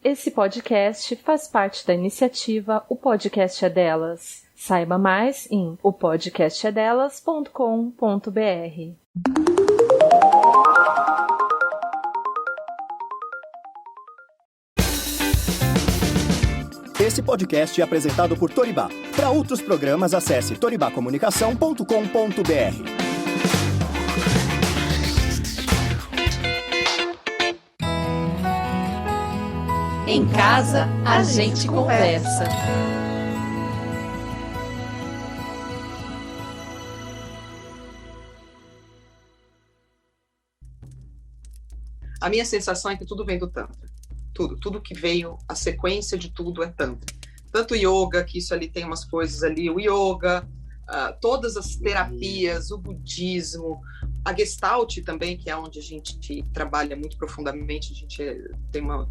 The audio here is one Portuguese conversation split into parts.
Esse podcast faz parte da iniciativa O Podcast é Delas. Saiba mais em opodcastedelas.com.br. Esse podcast é apresentado por Toribá. Para outros programas, acesse toribacomunicação.com.br. Em casa, a gente conversa. A minha sensação é que tudo vem do Tantra. Tudo que veio, a sequência de tudo é Tantra. Tanto o yoga, que isso ali tem umas coisas ali, o yoga, todas as terapias, o budismo, a Gestalt também, que é onde a gente trabalha muito profundamente, a gente tem uma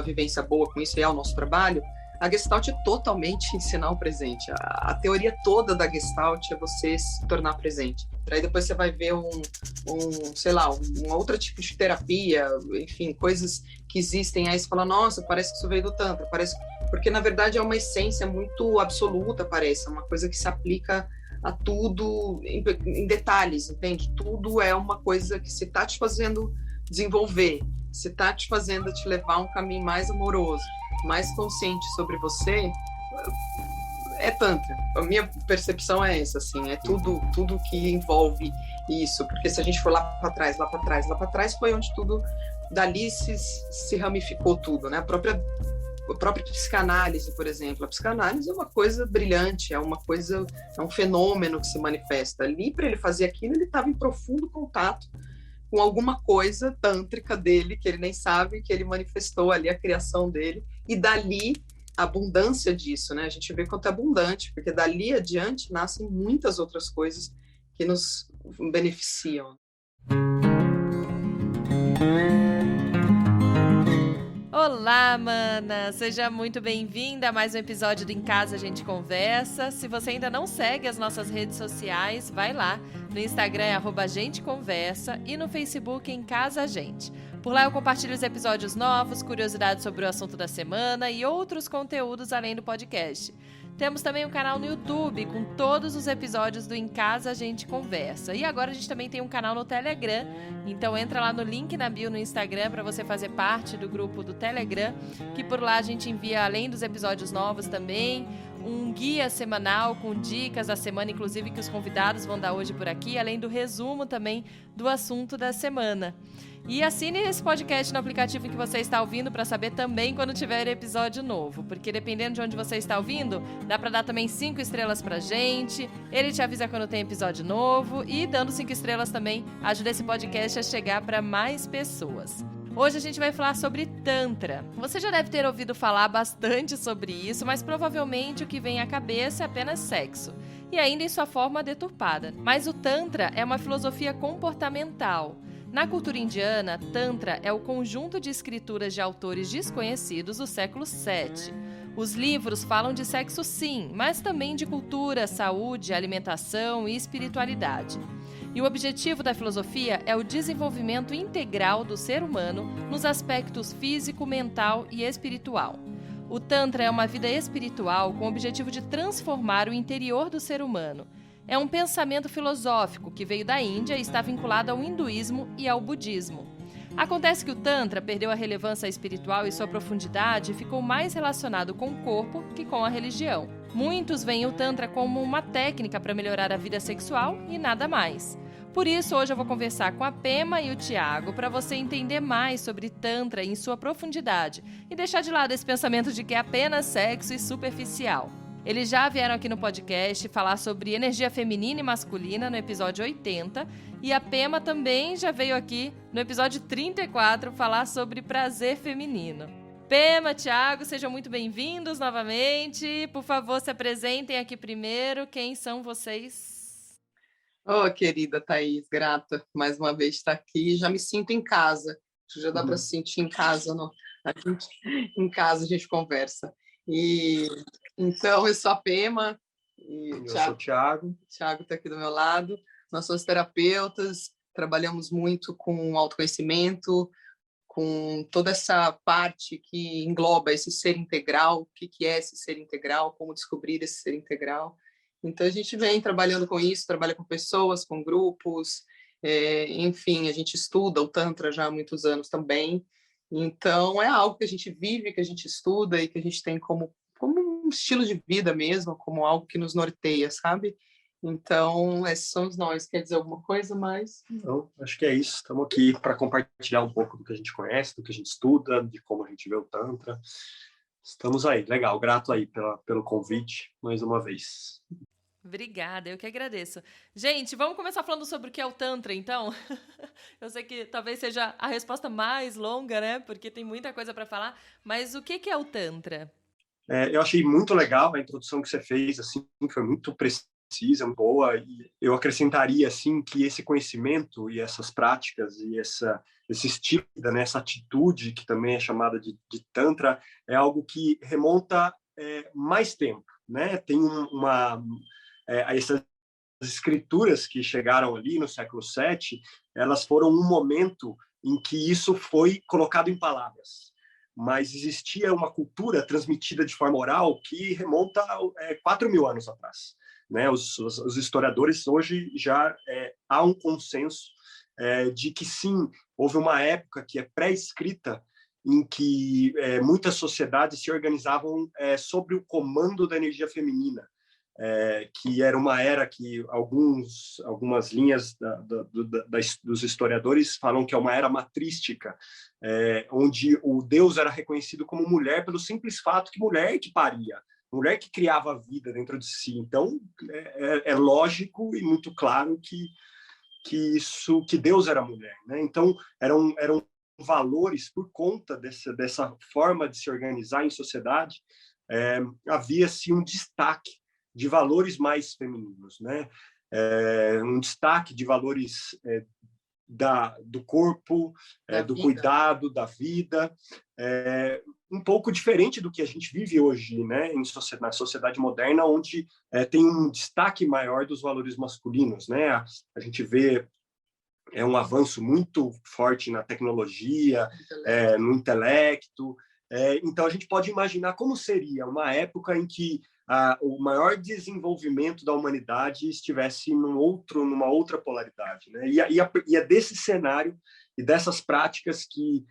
vivência boa com isso, e é o nosso trabalho. A Gestalt é totalmente ensinar o presente. A teoria toda da Gestalt é você se tornar presente. Aí depois você vai ver um outro tipo de terapia, enfim, coisas que existem. Aí você fala, nossa, parece que isso veio do Tantra. Porque, na verdade, é uma essência muito absoluta, parece. É uma coisa que se aplica a tudo em detalhes, entende? Tudo é uma coisa que se está te fazendo desenvolver, se está te fazendo te levar a um caminho mais amoroso, mais consciente sobre você, é Tantra. A minha percepção é essa, assim, é tudo que envolve isso, porque se a gente for lá para trás foi onde tudo, dali se ramificou tudo, né? A própria psicanálise, por exemplo. A psicanálise é uma coisa brilhante, é um fenômeno que se manifesta. Ali, para ele fazer aquilo, ele estava em profundo contato com alguma coisa tântrica dele, que ele nem sabe, que ele manifestou ali a criação dele, e dali a abundância disso, né? A gente vê quanto é abundante, porque dali adiante nascem muitas outras coisas que nos beneficiam. Olá, mana! Seja muito bem-vinda a mais um episódio do Em Casa a Gente Conversa. Se você ainda não segue as nossas redes sociais, vai lá. No Instagram é @agenteconversa e no Facebook Em Casa a Gente. Por lá eu compartilho os episódios novos, curiosidades sobre o assunto da semana e outros conteúdos além do podcast. Temos também um canal no YouTube com todos os episódios do Em Casa a Gente Conversa. E agora a gente também tem um canal no Telegram, então entra lá no link na bio no Instagram para você fazer parte do grupo do Telegram, que por lá a gente envia, além dos episódios novos também, um guia semanal com dicas da semana, inclusive que os convidados vão dar hoje por aqui, além do resumo também do assunto da semana. E assine esse podcast no aplicativo em que você está ouvindo para saber também quando tiver episódio novo, porque dependendo de onde você está ouvindo, dá para dar também 5 estrelas pra gente, ele te avisa quando tem episódio novo e dando 5 estrelas também ajuda esse podcast a chegar para mais pessoas. Hoje a gente vai falar sobre Tantra. Você já deve ter ouvido falar bastante sobre isso, mas provavelmente o que vem à cabeça é apenas sexo, e ainda em sua forma deturpada. Mas o Tantra é uma filosofia comportamental. Na cultura indiana, Tantra é o conjunto de escrituras de autores desconhecidos do século VII. Os livros falam de sexo sim, mas também de cultura, saúde, alimentação e espiritualidade. E o objetivo da filosofia é o desenvolvimento integral do ser humano nos aspectos físico, mental e espiritual. O Tantra é uma vida espiritual com o objetivo de transformar o interior do ser humano. É um pensamento filosófico que veio da Índia e está vinculado ao hinduísmo e ao budismo. Acontece que o Tantra perdeu a relevância espiritual e sua profundidade e ficou mais relacionado com o corpo que com a religião. Muitos veem o Tantra como uma técnica para melhorar a vida sexual e nada mais. Por isso, hoje eu vou conversar com a Pema e o Tiago para você entender mais sobre Tantra em sua profundidade e deixar de lado esse pensamento de que é apenas sexo e superficial. Eles já vieram aqui no podcast falar sobre energia feminina e masculina no episódio 80 e a Pema também já veio aqui no episódio 34 falar sobre prazer feminino. Pema, Tiago, sejam muito bem-vindos novamente. Por favor, se apresentem aqui primeiro. Quem são vocês? Oh, querida Thaís, grata mais uma vez estar aqui. Já me sinto em casa. Já dá para se sentir em casa, não? Em casa a gente conversa. E então, eu sou a Pema. E eu sou o Tiago. O Tiago está aqui do meu lado. Nós somos terapeutas, trabalhamos muito com autoconhecimento, com toda essa parte que engloba esse ser integral, o que é esse ser integral, como descobrir esse ser integral. Então, a gente vem trabalhando com isso, trabalha com pessoas, com grupos, enfim, a gente estuda o Tantra já há muitos anos também. Então, é algo que a gente vive, que a gente estuda e que a gente tem como um estilo de vida mesmo, como algo que nos norteia, sabe? Então, esses somos nós. Quer dizer alguma coisa mais? Então, acho que é isso. Estamos aqui para compartilhar um pouco do que a gente conhece, do que a gente estuda, de como a gente vê o Tantra. Estamos aí. Legal. Grato aí pelo convite, mais uma vez. Obrigada, eu que agradeço. Gente, vamos começar falando sobre o que é o Tantra, então? Eu sei que talvez seja a resposta mais longa, né? Porque tem muita coisa para falar. Mas o que é o Tantra? Eu achei muito legal a introdução que você fez, assim, foi muito precisa, boa, e eu acrescentaria, assim, que esse conhecimento e essas práticas e esse estilo, né, essa atitude, que também é chamada de Tantra, é algo que remonta mais tempo, né? Tem essas escrituras que chegaram ali no século VII, elas foram um momento em que isso foi colocado em palavras. Mas existia uma cultura transmitida de forma oral que remonta a 4.000 anos atrás. Né? Os historiadores hoje já há um consenso de que sim, houve uma época que é pré-escrita em que muitas sociedades se organizavam sobre o comando da energia feminina, que era uma era que algumas linhas dos historiadores falam que é uma era matrística, onde o Deus era reconhecido como mulher pelo simples fato que mulher que paria, mulher que criava a vida dentro de si. Então, é lógico e muito claro que Deus era mulher, né? Então, eram valores, por conta dessa forma de se organizar em sociedade, havia-se um destaque de valores mais femininos, né? Um destaque de valores do corpo, do cuidado, da vida, um pouco diferente do que a gente vive hoje, né? Na sociedade moderna, onde tem um destaque maior dos valores masculinos, né? A gente vê um avanço muito forte na tecnologia, no intelecto. Então, a gente pode imaginar como seria uma época em que o maior desenvolvimento da humanidade estivesse numa outra polaridade, né? E é desse cenário e dessas práticas que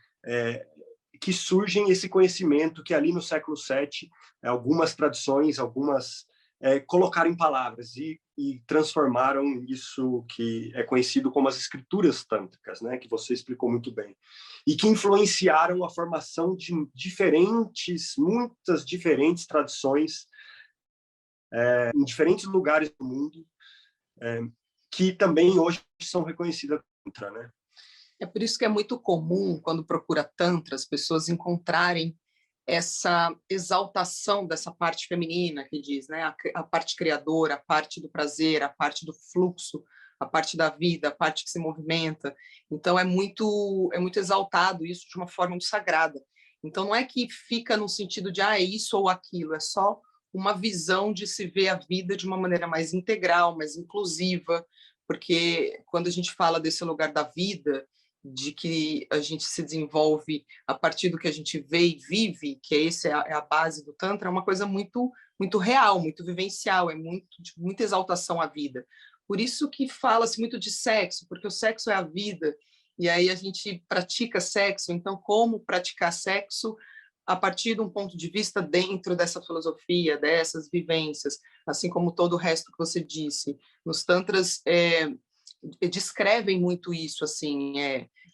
surgem esse conhecimento que ali no século VII, algumas tradições, colocaram em palavras e transformaram isso que é conhecido como as escrituras tântricas, né, que você explicou muito bem, e que influenciaram a formação de muitas diferentes tradições em diferentes lugares do mundo, que também hoje são reconhecidas como Tantra, né? É por isso que é muito comum, quando procura Tantra, as pessoas encontrarem essa exaltação dessa parte feminina que diz, né? A parte criadora, a parte do prazer, a parte do fluxo, a parte da vida, a parte que se movimenta. Então é muito exaltado isso de uma forma muito sagrada. Então não é que fica no sentido de é isso ou aquilo, é só uma visão de se ver a vida de uma maneira mais integral, mais inclusiva, porque quando a gente fala desse lugar da vida, de que a gente se desenvolve a partir do que a gente vê e vive, que essa é a base do Tantra, é uma coisa muito, muito real, muito vivencial, de muita exaltação à vida. Por isso que fala-se muito de sexo, porque o sexo é a vida, e aí a gente pratica sexo, então como praticar sexo a partir de um ponto de vista dentro dessa filosofia, dessas vivências, assim como todo o resto que você disse. Nos Tantras descrevem muito isso, assim,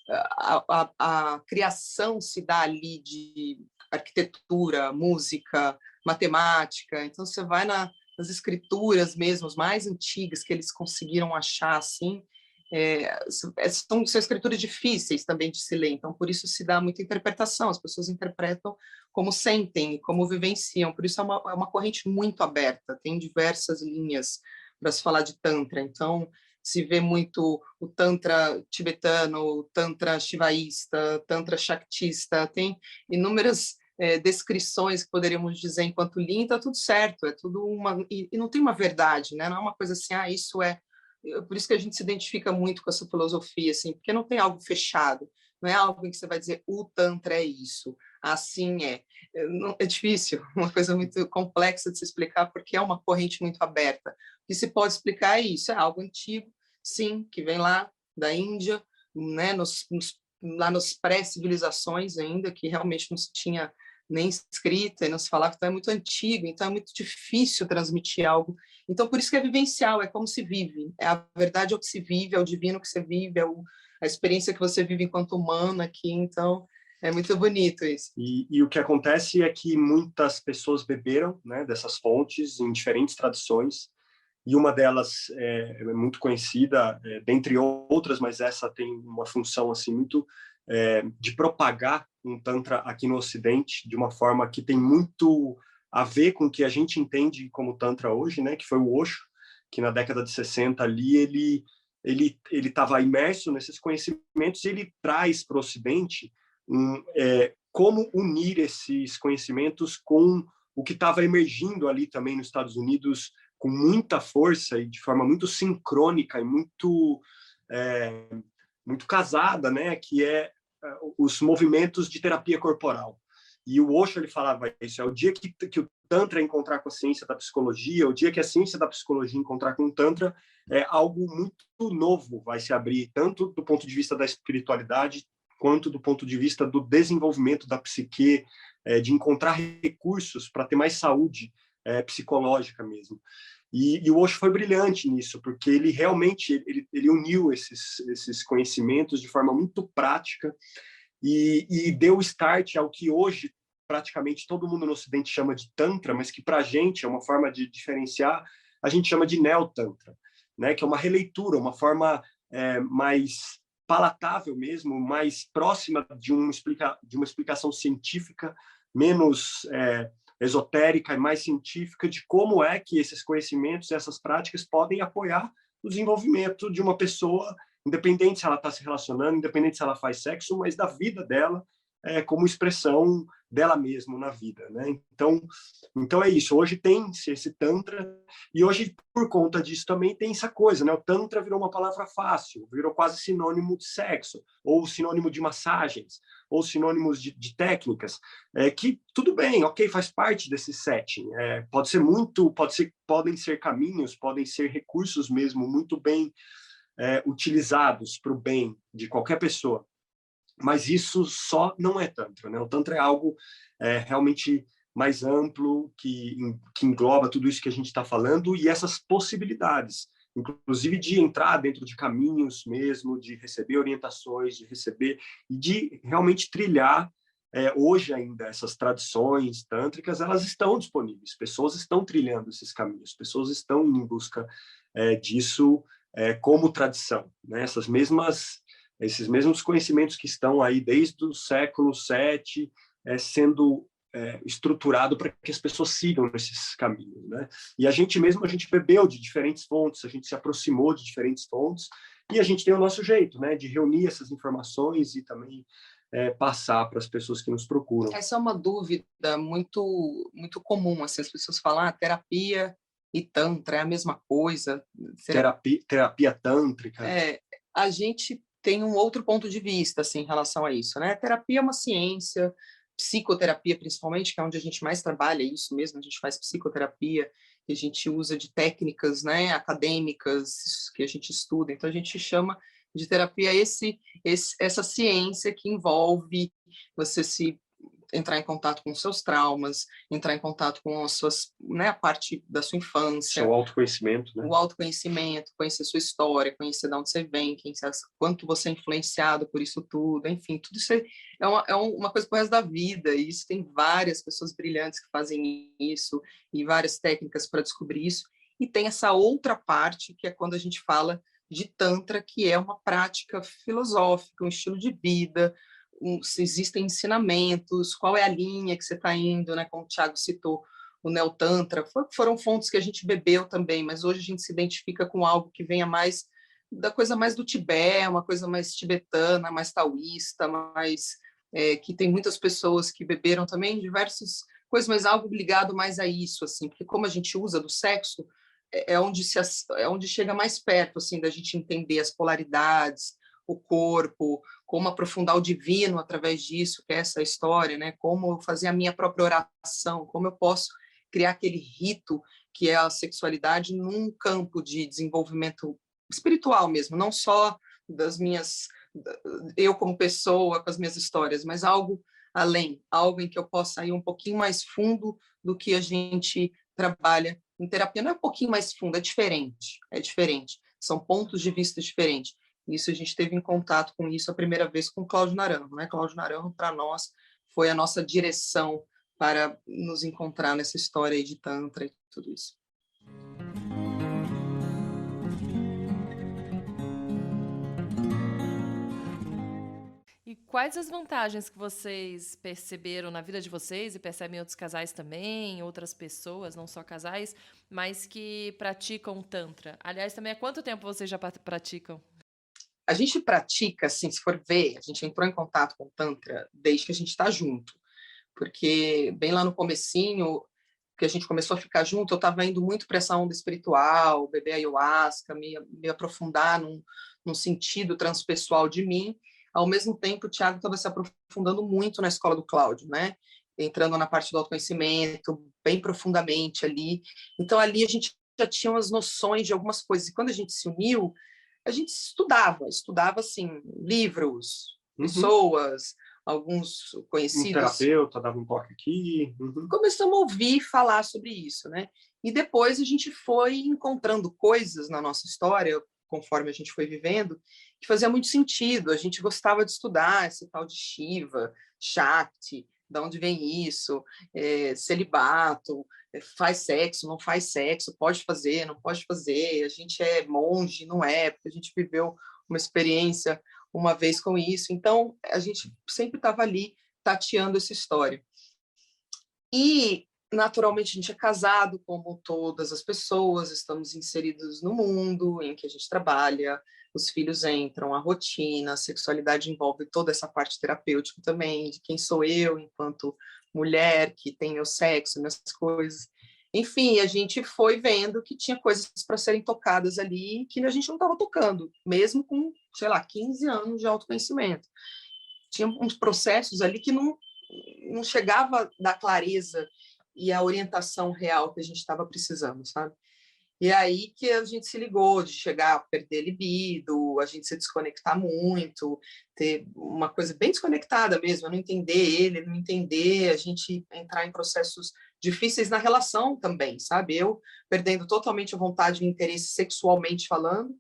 a criação se dá ali de arquitetura, música, matemática. Então você vai nas escrituras mesmo, as mais antigas que eles conseguiram achar, assim, são escrituras difíceis também de se ler, então por isso se dá muita interpretação, as pessoas interpretam como sentem, como vivenciam, por isso é uma corrente muito aberta, tem diversas linhas para se falar de Tantra, então se vê muito o Tantra tibetano, o Tantra shivaísta, Tantra shaktista, tem inúmeras descrições que poderíamos dizer enquanto linha, está tudo certo, é tudo e não tem uma verdade, né? Não é uma coisa assim, isso é... Por isso que a gente se identifica muito com essa filosofia, assim, porque não tem algo fechado, não é algo em que você vai dizer o Tantra é isso, assim é. É difícil, uma coisa muito complexa de se explicar, porque é uma corrente muito aberta. O que se pode explicar é isso, é algo antigo, sim, que vem lá da Índia, né, lá nas pré-civilizações ainda, que realmente não se tinha nem escrita e não se falava, então é muito antigo, então é muito difícil transmitir algo. Então, por isso que é vivencial, é como se vive. É a verdade é o que se vive, é o divino que você vive, a experiência que você vive enquanto humano aqui. Então, é muito bonito isso. E o que acontece é que muitas pessoas beberam, né, dessas fontes em diferentes tradições, e uma delas é muito conhecida, dentre outras, mas essa tem uma função assim muito de propagar um Tantra aqui no Ocidente de uma forma que tem muito a ver com o que a gente entende como Tantra hoje, né? Que foi o Osho, que na década de 60 ali ele estava imerso nesses conhecimentos e ele traz para o Ocidente como unir esses conhecimentos com o que estava emergindo ali também nos Estados Unidos com muita força e de forma muito sincrônica e muito casada, né? Que é os movimentos de terapia corporal. E o Osho ele falava isso, é o dia que o Tantra encontrar com a ciência da psicologia, o dia que a ciência da psicologia encontrar com o Tantra, algo muito novo vai se abrir, tanto do ponto de vista da espiritualidade, quanto do ponto de vista do desenvolvimento da psique, de encontrar recursos para ter mais saúde psicológica mesmo. E o Osho foi brilhante nisso, porque ele realmente ele uniu esses conhecimentos de forma muito prática e deu start ao que hoje praticamente todo mundo no Ocidente chama de Tantra, mas que para a gente é uma forma de diferenciar, a gente chama de Neo-Tantra, né? Que é uma releitura, uma forma mais palatável mesmo, mais próxima de uma explicação científica, menos esotérica e mais científica de como é que esses conhecimentos, essas práticas podem apoiar o desenvolvimento de uma pessoa, independente se ela está se relacionando, independente se ela faz sexo, mas da vida dela como expressão dela mesma na vida, né? Então é isso. Hoje tem esse Tantra e hoje, por conta disso, também tem essa coisa, né? O Tantra virou uma palavra fácil, virou quase sinônimo de sexo, ou sinônimo de massagens, ou sinônimos de técnicas, que tudo bem, ok, faz parte desse setting. Podem ser caminhos, podem ser recursos mesmo muito bem utilizados para o bem de qualquer pessoa. Mas isso só não é Tantra, né? O Tantra é algo realmente mais amplo, que engloba tudo isso que a gente está falando e essas possibilidades, inclusive de entrar dentro de caminhos mesmo, de receber orientações, de receber e de realmente trilhar. Hoje ainda, essas tradições tântricas, elas estão disponíveis, pessoas estão trilhando esses caminhos, pessoas estão em busca disso como tradição, né? Esses mesmos conhecimentos que estão aí desde o século VII sendo estruturado para que as pessoas sigam nesses caminhos, né? E a gente bebeu de diferentes fontes, a gente se aproximou de diferentes fontes e a gente tem o nosso jeito, né, de reunir essas informações e também passar para as pessoas que nos procuram. Essa é uma dúvida muito muito comum, assim, as pessoas falam terapia e Tantra é a mesma coisa. Terapia tântrica. A gente tem um outro ponto de vista assim, em relação a isso, né? A terapia é uma ciência, psicoterapia principalmente, que é onde a gente mais trabalha isso mesmo, a gente faz psicoterapia, a gente usa de técnicas, né, acadêmicas que a gente estuda, então a gente chama de terapia essa ciência que envolve você se entrar em contato com seus traumas, entrar em contato com as suas, né, a parte da sua infância. O autoconhecimento, né? O autoconhecimento, conhecer sua história, conhecer de onde você vem, quanto você é influenciado por isso tudo, enfim, tudo isso é uma coisa para o resto da vida, e isso tem várias pessoas brilhantes que fazem isso, e várias técnicas para descobrir isso, e tem essa outra parte, que é quando a gente fala de Tantra, que é uma prática filosófica, um estilo de vida, se existem ensinamentos, qual é a linha que você está indo, né? Como o Thiago citou, o Neo-Tantra, foram fontes que a gente bebeu também, mas hoje a gente se identifica com algo que venha mais da coisa mais do Tibete, uma coisa mais tibetana, mais taoísta, mais que tem muitas pessoas que beberam também diversas coisas, mas algo ligado mais a isso, assim, porque como a gente usa do sexo, é onde chega mais perto, assim, da gente entender as polaridades, o corpo, como aprofundar o divino através disso, que é essa história, né? Como fazer a minha própria oração, como eu posso criar aquele rito que é a sexualidade num campo de desenvolvimento espiritual mesmo, não só eu como pessoa, com as minhas histórias, mas algo além, algo em que eu possa ir um pouquinho mais fundo do que a gente trabalha em terapia. Não é um pouquinho mais fundo, é diferente. São pontos de vista diferentes. Isso a gente teve em contato com isso a primeira vez com o Cláudio Naranjo, né? Cláudio Naranjo, para nós, foi a nossa direção para nos encontrar nessa história aí de Tantra e tudo isso. E quais as vantagens que vocês perceberam na vida de vocês e percebem em outros casais também, outras pessoas, não só casais, mas que praticam Tantra? Aliás, também há quanto tempo vocês já praticam? A gente pratica, assim, se for ver, a gente entrou em contato com o Tantra desde que a gente está junto, porque bem lá no comecinho, que a gente começou a ficar junto, eu estava indo muito para essa onda espiritual, beber ayahuasca, me aprofundar num sentido transpessoal de mim. Ao mesmo tempo, o Thiago estava se aprofundando muito na escola do Cláudio, né? Entrando na parte do autoconhecimento, bem profundamente ali. Então, ali a gente já tinha umas noções de algumas coisas. E quando a gente se uniu, a gente estudava assim, livros, pessoas, alguns conhecidos. Um terapeuta dava um toque aqui. Começamos a ouvir falar sobre isso, né? E depois a gente foi encontrando coisas na nossa história, conforme a gente foi vivendo, que fazia muito sentido. A gente gostava de estudar esse tal de Shiva, Shakti, de onde vem isso, celibato, faz sexo, não faz sexo, pode fazer, não pode fazer, a gente é monge, não é, porque a gente viveu uma experiência uma vez com isso. Então, a gente sempre estava ali tateando essa história. E, naturalmente, a gente é casado, como todas as pessoas, estamos inseridos no mundo em que a gente trabalha, os filhos entram, a rotina, a sexualidade envolve toda essa parte terapêutica também, de quem sou eu enquanto mulher, que tem meu sexo, minhas coisas. Enfim, a gente foi vendo que tinha coisas para serem tocadas ali que a gente não estava tocando, mesmo com, 15 anos de autoconhecimento. Tinha uns processos ali que não chegava da clareza e a orientação real que a gente estava precisando, sabe? E aí que a gente se ligou de chegar a perder libido, a gente se desconectar muito, ter uma coisa bem desconectada mesmo, eu não entender ele não entender, a gente entrar em processos difíceis na relação também, sabe? Eu perdendo totalmente a vontade e o interesse sexualmente falando,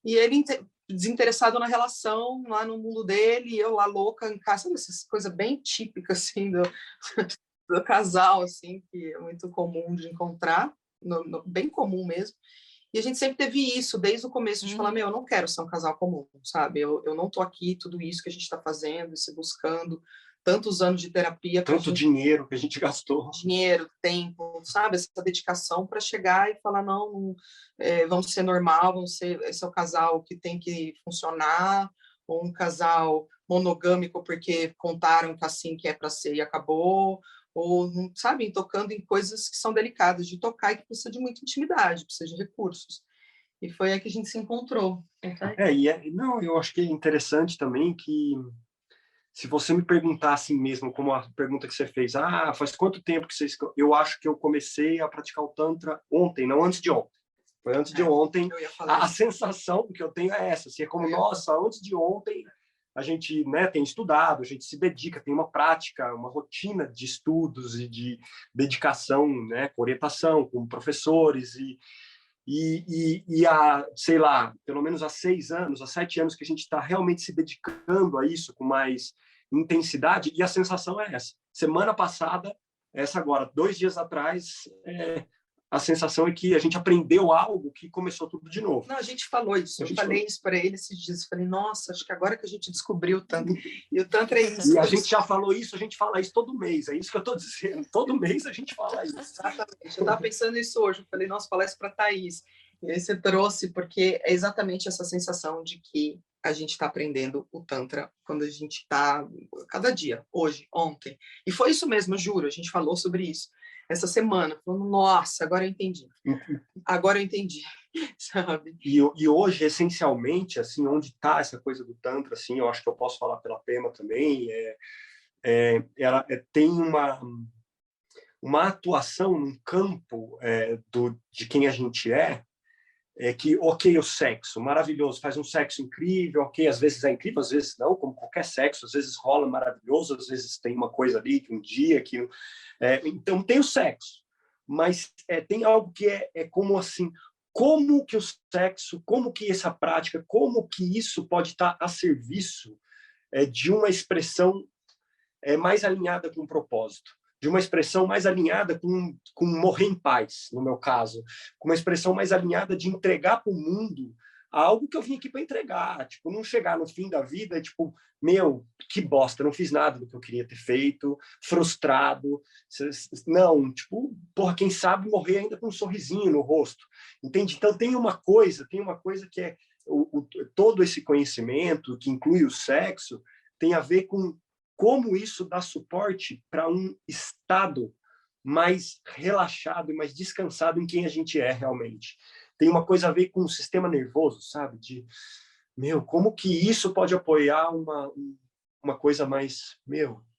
e ele desinteressado na relação, lá no mundo dele, e eu lá louca em casa, sabe? Essas coisas bem típicas, assim, do casal, assim, que é muito comum de encontrar, bem comum mesmo. E a gente sempre teve isso, desde o começo, de falar, eu não quero ser um casal comum, sabe? Eu não tô aqui, tudo isso que a gente está fazendo, se buscando, tantos anos de terapia. Tanto dinheiro que a gente gastou. Dinheiro, tempo, sabe? Essa dedicação para chegar e falar, não, vamos ser normal, esse é o casal que tem que funcionar, ou um casal monogâmico porque contaram que assim que é para ser e acabou, ou, sabe, tocando em coisas que são delicadas de tocar e que precisa de muita intimidade, precisa de recursos. E foi aí que a gente se encontrou. Não, eu acho que é interessante também que, se você me perguntar assim mesmo, como a pergunta que você fez, faz quanto tempo que vocês... Eu acho que eu comecei a praticar o Tantra ontem, não antes de ontem. Foi antes de ontem. A sensação que eu tenho é essa, assim, é como, nossa, antes de ontem... A gente, né, tem estudado, a gente se dedica, tem uma prática, uma rotina de estudos e de dedicação, né, com orientação, com professores e há, sei lá, pelo menos há 6 anos, há 7 anos que a gente está realmente se dedicando a isso com mais intensidade, e a sensação é essa. Semana passada, essa agora, 2 dias atrás, a sensação é que a gente aprendeu algo que começou tudo de novo. Não, a gente falou isso. Eu falei isso para ele esses dias. Eu falei, nossa, acho que agora que a gente descobriu o Tantra. E o Tantra é isso. E a gente já falou isso, a gente fala isso todo mês. É isso que eu estou dizendo. Todo mês a gente fala isso. Exatamente. Eu estava pensando isso hoje. Eu falei, nossa, falar isso para a Thaís. E aí você trouxe, porque é exatamente essa sensação de que a gente está aprendendo o Tantra quando a gente está, cada dia, hoje, ontem. E foi isso mesmo, eu juro. A gente falou sobre isso essa semana, falando, nossa, agora eu entendi. Agora eu entendi. sabe? E hoje, essencialmente, assim, onde está essa coisa do Tantra, assim, eu acho que eu posso falar pela Pema também, ela tem uma atuação num campo de quem a gente que, ok, o sexo, maravilhoso, faz um sexo incrível, ok, às vezes é incrível, às vezes não, como qualquer sexo, às vezes rola maravilhoso, às vezes tem uma coisa ali, que um dia, que... então, tem o sexo, mas tem algo que é como assim, como que o sexo, como que essa prática, como que isso pode estar a serviço de uma expressão mais alinhada com o propósito, de uma expressão mais alinhada com morrer em paz, no meu caso, com uma expressão mais alinhada de entregar para o mundo algo que eu vim aqui para entregar, tipo, não chegar no fim da vida, tipo, meu, que bosta, não fiz nada do que eu queria ter feito, frustrado, não, tipo, porra, quem sabe morrer ainda com um sorrisinho no rosto, entende? Então tem uma coisa que é todo esse conhecimento, que inclui o sexo, tem a ver com como isso dá suporte para um estado mais relaxado e mais descansado em quem a gente é realmente. Tem uma coisa a ver com o sistema nervoso, sabe? Como que isso pode apoiar uma coisa mais,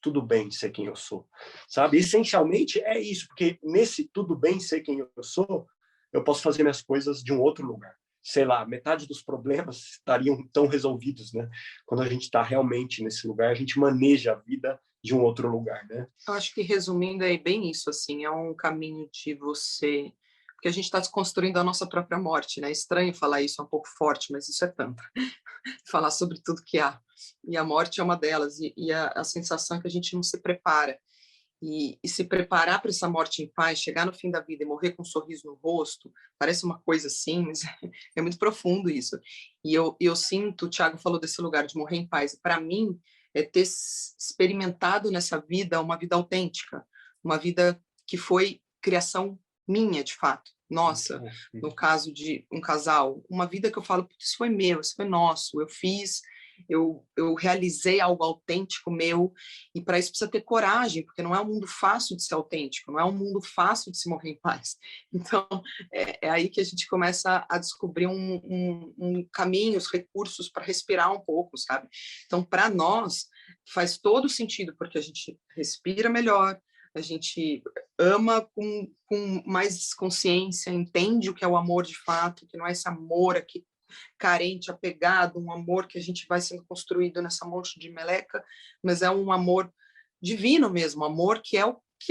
tudo bem ser quem eu sou, sabe? Essencialmente é isso, porque nesse tudo bem ser quem eu sou, eu posso fazer minhas coisas de um outro lugar. Sei lá, metade dos problemas estariam tão resolvidos, né? Quando a gente está realmente nesse lugar, a gente maneja a vida de um outro lugar, né? Eu acho que, resumindo, é bem isso, assim, é um caminho de você... Porque a gente está desconstruindo a nossa própria morte, né? É estranho falar isso, é um pouco forte, mas isso é Tantra. Falar sobre tudo que há. E a morte é uma delas, e a sensação é que a gente não se prepara. E se preparar para essa morte em paz, chegar no fim da vida e morrer com um sorriso no rosto, parece uma coisa assim, mas é muito profundo isso. E eu sinto, o Thiago falou desse lugar de morrer em paz, para mim é ter experimentado nessa vida uma vida autêntica, uma vida que foi criação minha, de fato, nossa, no caso de um casal, uma vida que eu falo, isso foi meu, isso foi nosso, eu fiz, eu realizei algo autêntico meu, e para isso precisa ter coragem, porque não é um mundo fácil de ser autêntico, não é um mundo fácil de se morrer em paz. Então, é aí que a gente começa a descobrir um caminho, os recursos para respirar um pouco, sabe? Então, para nós, faz todo sentido, porque a gente respira melhor, a gente ama com mais consciência, entende o que é o amor de fato, que não é esse amor aqui carente, apegado, um amor que a gente vai sendo construído nessa monte de meleca, mas é um amor divino mesmo, amor que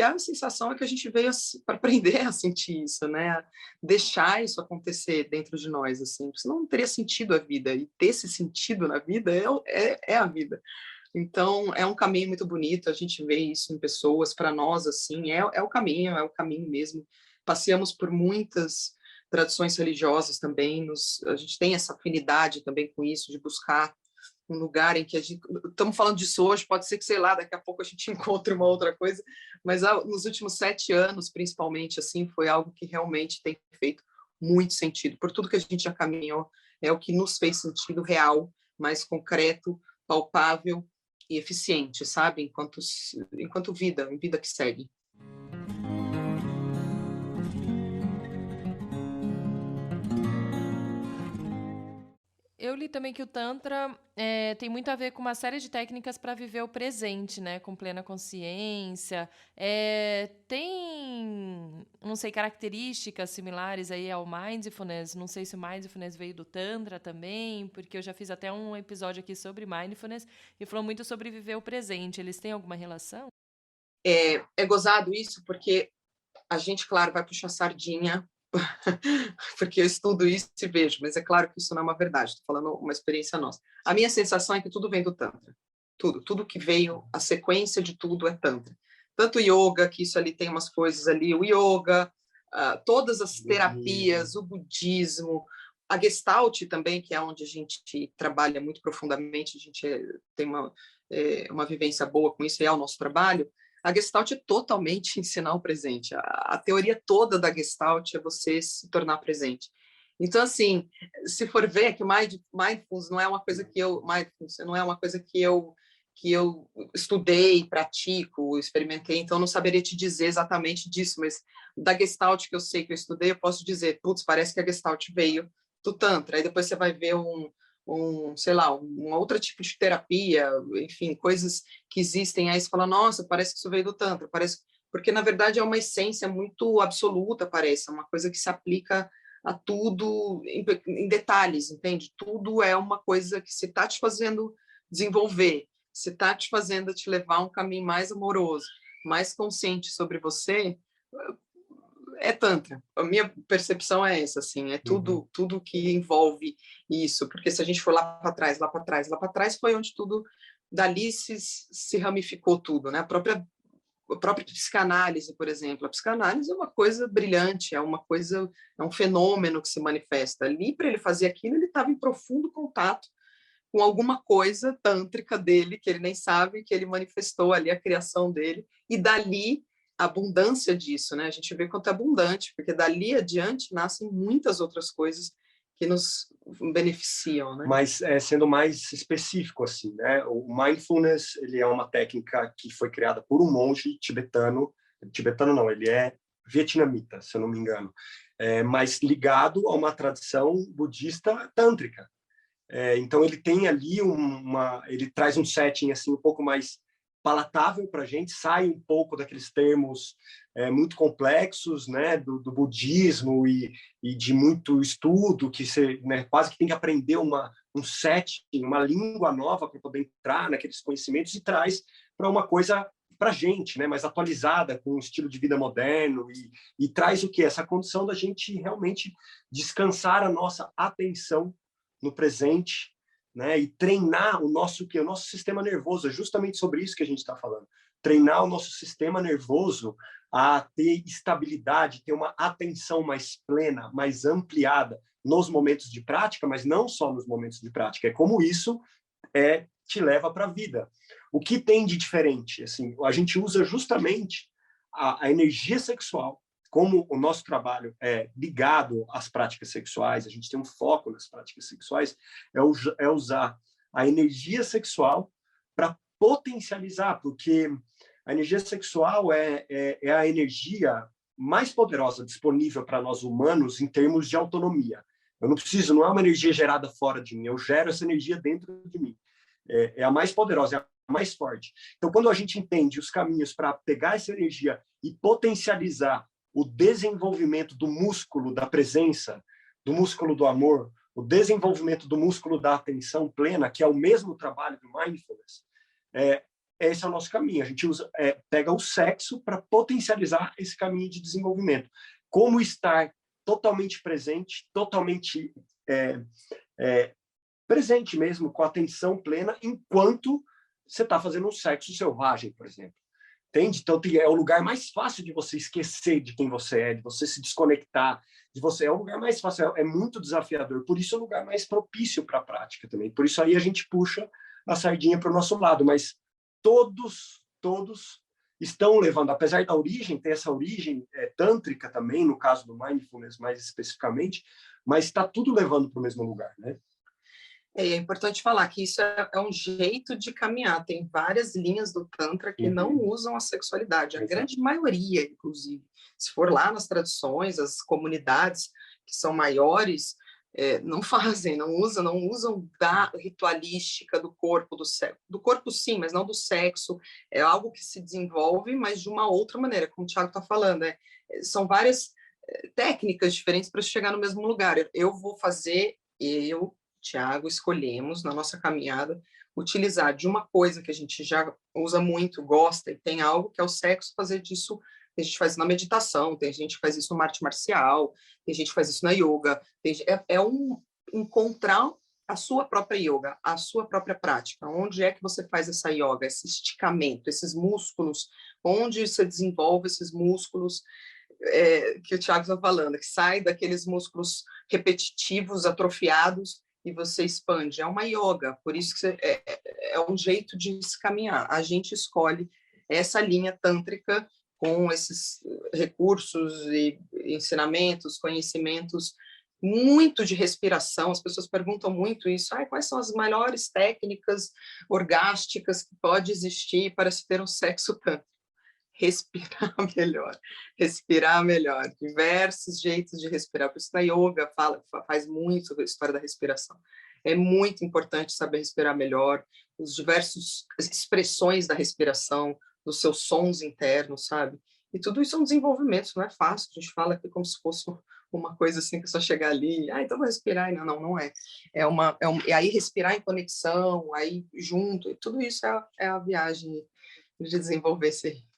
a sensação é que a gente veio para aprender a sentir isso, né? Deixar isso acontecer dentro de nós, assim, senão não teria sentido a vida, e ter esse sentido na vida é a vida. Então, é um caminho muito bonito, a gente vê isso em pessoas, para nós, assim, é o caminho mesmo. Passeamos por muitas tradições religiosas também, a gente tem essa afinidade também com isso, de buscar um lugar em que a gente... Estamos falando disso hoje, pode ser que, sei lá, daqui a pouco a gente encontre uma outra coisa, mas nos últimos 7 anos, principalmente, assim, foi algo que realmente tem feito muito sentido. Por tudo que a gente já caminhou, é o que nos fez sentido real, mais concreto, palpável e eficiente, sabe? Enquanto vida que segue. Eu li também que o Tantra tem muito a ver com uma série de técnicas para viver o presente, né? Com plena consciência. Tem, não sei, características similares aí ao Mindfulness. Não sei se o Mindfulness veio do Tantra também, porque eu já fiz até um episódio aqui sobre Mindfulness e falou muito sobre viver o presente. Eles têm alguma relação? É gozado isso, porque a gente, claro, vai puxar sardinha, porque eu estudo isso e vejo, mas é claro que isso não é uma verdade, estou falando uma experiência nossa. A minha sensação é que tudo vem do Tantra. Tudo que veio, a sequência de tudo é Tantra. Tanto o yoga, que isso ali tem umas coisas ali, o yoga, todas as terapias, o budismo, a Gestalt também, que é onde a gente trabalha muito profundamente, a gente tem uma vivência boa com isso, e é o nosso trabalho. A Gestalt é totalmente ensinar o presente. A teoria toda da Gestalt é você se tornar presente. Então, assim, se for ver que Mindfulness não é uma coisa que eu que eu estudei, pratico, experimentei, então não saberia te dizer exatamente disso, mas da Gestalt que eu sei que eu estudei, eu posso dizer, putz, parece que a Gestalt veio do Tantra. Aí depois você vai ver sei lá, um outro tipo de terapia, enfim, coisas que existem, aí você fala, nossa, parece que isso veio do Tantra, parece... Porque, na verdade, é uma essência muito absoluta, parece, é uma coisa que se aplica a tudo em detalhes, entende? Tudo é uma coisa que se está te fazendo desenvolver, se está te fazendo te levar a um caminho mais amoroso, mais consciente sobre você, é Tantra. A minha percepção é essa, assim, é tudo que envolve isso, porque se a gente for lá para trás, lá para trás, lá para trás, foi onde tudo, dali se ramificou tudo, né? A própria psicanálise, por exemplo. A psicanálise é uma coisa brilhante, é um fenômeno que se manifesta. Ali, para ele fazer aquilo, ele estava em profundo contato com alguma coisa tântrica dele, que ele nem sabe, que ele manifestou ali a criação dele, e dali a abundância disso, né? A gente vê quanto é abundante, porque dali adiante nascem muitas outras coisas que nos beneficiam, né? Mas sendo mais específico, assim, né? O mindfulness, ele é uma técnica que foi criada por um monge tibetano não, ele é vietnamita, se eu não me engano, mas ligado a uma tradição budista tântrica. Então ele tem ali ele traz um setting assim um pouco mais palatável para a gente, sai um pouco daqueles termos muito complexos, né, do budismo e de muito estudo, que você, né, quase que tem que aprender um setting, uma língua nova para poder entrar naqueles conhecimentos, e traz para uma coisa para a gente, né, mais atualizada, com um estilo de vida moderno, e traz o quê? Essa condição da gente realmente descansar a nossa atenção no presente, né, e treinar o nosso sistema nervoso. É justamente sobre isso que a gente está falando. Treinar o nosso sistema nervoso a ter estabilidade, ter uma atenção mais plena, mais ampliada nos momentos de prática, mas não só nos momentos de prática. É como isso te leva para a vida. O que tem de diferente? Assim, a gente usa justamente a energia sexual, como o nosso trabalho é ligado às práticas sexuais, a gente tem um foco nas práticas sexuais, é usar a energia sexual para potencializar, porque a energia sexual é a energia mais poderosa disponível para nós humanos em termos de autonomia. Eu não é uma energia gerada fora de mim, eu gero essa energia dentro de mim. É a mais poderosa, é a mais forte. Então, quando a gente entende os caminhos para pegar essa energia e potencializar o desenvolvimento do músculo da presença, do músculo do amor, o desenvolvimento do músculo da atenção plena, que é o mesmo trabalho do mindfulness, esse é o nosso caminho. A gente pega o sexo para potencializar esse caminho de desenvolvimento. Como estar totalmente presente, totalmente presente mesmo, com atenção plena, enquanto você está fazendo um sexo selvagem, por exemplo. Entende? Então, é o lugar mais fácil de você esquecer de quem você é, de você se desconectar, é o lugar mais fácil, é muito desafiador. Por isso é o lugar mais propício para a prática também. Por isso aí a gente puxa a sardinha para o nosso lado. Mas todos estão levando, apesar da origem, tem essa origem tântrica também, no caso do mindfulness mais especificamente, mas está tudo levando para o mesmo lugar, né? É importante falar que isso é um jeito de caminhar. Tem várias linhas do Tantra que não usam a sexualidade. A grande maioria, inclusive. Se for lá nas tradições, as comunidades que são maiores, não fazem, não usam da ritualística do corpo, do sexo. Do corpo, sim, mas não do sexo. É algo que se desenvolve, mas de uma outra maneira, como o Thiago está falando. São várias técnicas diferentes para chegar no mesmo lugar. Thiago, escolhemos na nossa caminhada utilizar de uma coisa que a gente já usa muito, gosta, e tem algo que é o sexo, fazer disso. Tem gente que faz isso na meditação, tem gente que faz isso no arte marcial, tem gente que faz isso na yoga. Encontrar a sua própria yoga, a sua própria prática. Onde é que você faz essa yoga, esse esticamento, esses músculos, onde você desenvolve esses músculos que o Thiago está falando, que sai daqueles músculos repetitivos, atrofiados, e você expande. É uma yoga, por isso que é um jeito de se caminhar. A gente escolhe essa linha tântrica com esses recursos e ensinamentos, conhecimentos muito de respiração, as pessoas perguntam muito isso, quais são as melhores técnicas orgásticas que pode existir para se ter um sexo tântrico? Respirar melhor, diversos jeitos de respirar, por isso na yoga faz muito sobre a história da respiração. É muito importante saber respirar melhor, os diversos expressões da respiração, dos seus sons internos, sabe? E tudo isso é um desenvolvimento, não é fácil, a gente fala aqui como se fosse uma coisa assim, que é só chegar ali, então vou respirar, e não é. E aí respirar em conexão, aí junto, e tudo isso é a viagem de desenvolver esse ritmo.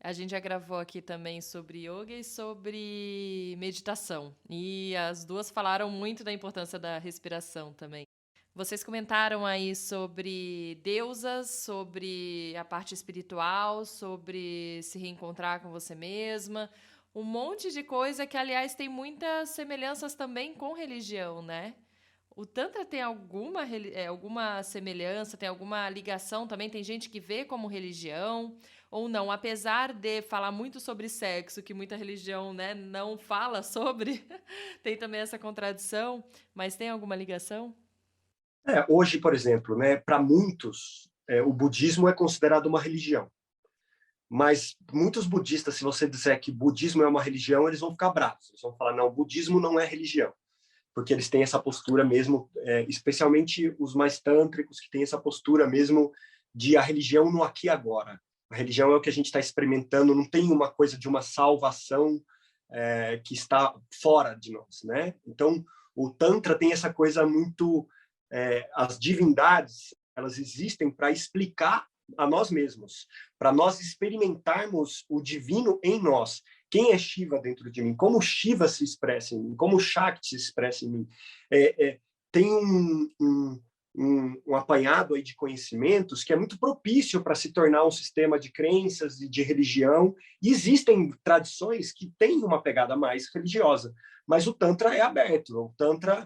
A gente já gravou aqui também sobre yoga e sobre meditação. E as duas falaram muito da importância da respiração também. Vocês comentaram aí sobre deusas, sobre a parte espiritual, sobre se reencontrar com você mesma. Um monte de coisa que, aliás, tem muitas semelhanças também com religião, né? O Tantra tem alguma semelhança, tem alguma ligação também? Tem gente que vê como religião ou não? Apesar de falar muito sobre sexo, que muita religião, né, não fala sobre, tem também essa contradição, mas tem alguma ligação? Hoje, por exemplo, né, para muitos, o budismo é considerado uma religião. Mas muitos budistas, se você disser que budismo é uma religião, eles vão ficar bravos. Eles vão falar, não, o budismo não é religião. Porque eles têm essa postura mesmo, especialmente os mais tântricos, que têm essa postura mesmo de a religião no aqui e agora. A religião é o que a gente está experimentando, não tem uma coisa de uma salvação que está fora de nós, né? Então, o Tantra tem essa coisa muito... as divindades, elas existem para explicar a nós mesmos, para nós experimentarmos o divino em nós. Quem é Shiva dentro de mim? Como Shiva se expressa em mim? Como Shakti se expressa em mim? Tem um apanhado aí de conhecimentos que é muito propício para se tornar um sistema de crenças e de religião. E existem tradições que têm uma pegada mais religiosa, mas o Tantra é aberto. O Tantra,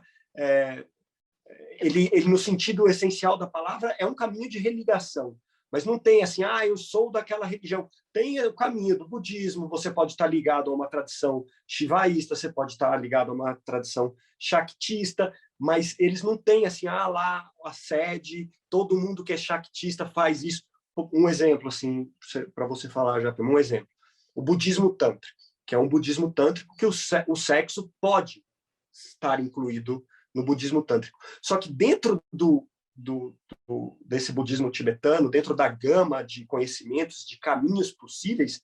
ele no sentido essencial da palavra, é um caminho de religação. Mas não tem assim, eu sou daquela religião. Tem o caminho do budismo, você pode estar ligado a uma tradição shivaísta, você pode estar ligado a uma tradição shaktista, mas eles não têm assim, lá a sede, todo mundo que é shaktista faz isso. Um exemplo, assim, para você falar, já um exemplo. O budismo tântrico, que é um budismo tântrico que o sexo pode estar incluído no budismo tântrico. Só que dentro desse budismo tibetano, dentro da gama de conhecimentos, de caminhos possíveis,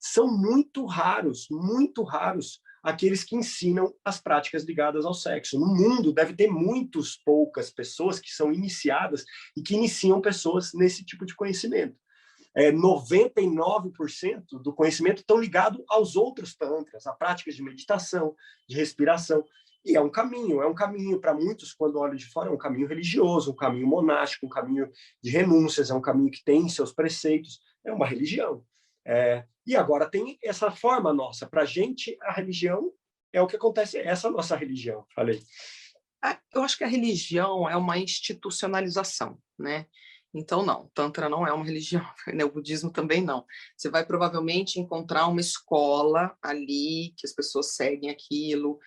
são muito raros aqueles que ensinam as práticas ligadas ao sexo. No mundo deve ter poucas pessoas que são iniciadas e que iniciam pessoas nesse tipo de conhecimento. 99% do conhecimento estão ligado aos outros tantras, a práticas de meditação, de respiração. E é um caminho para muitos, quando olham de fora, é um caminho religioso, um caminho monástico, um caminho de renúncias, é um caminho que tem seus preceitos, é uma religião. E agora tem essa forma nossa. Para a gente, a religião é o que acontece, essa é a nossa religião, falei. Eu acho que a religião é uma institucionalização, né? Então, não, Tantra não é uma religião, né? O budismo também não. Você vai provavelmente encontrar uma escola ali, que as pessoas seguem aquilo.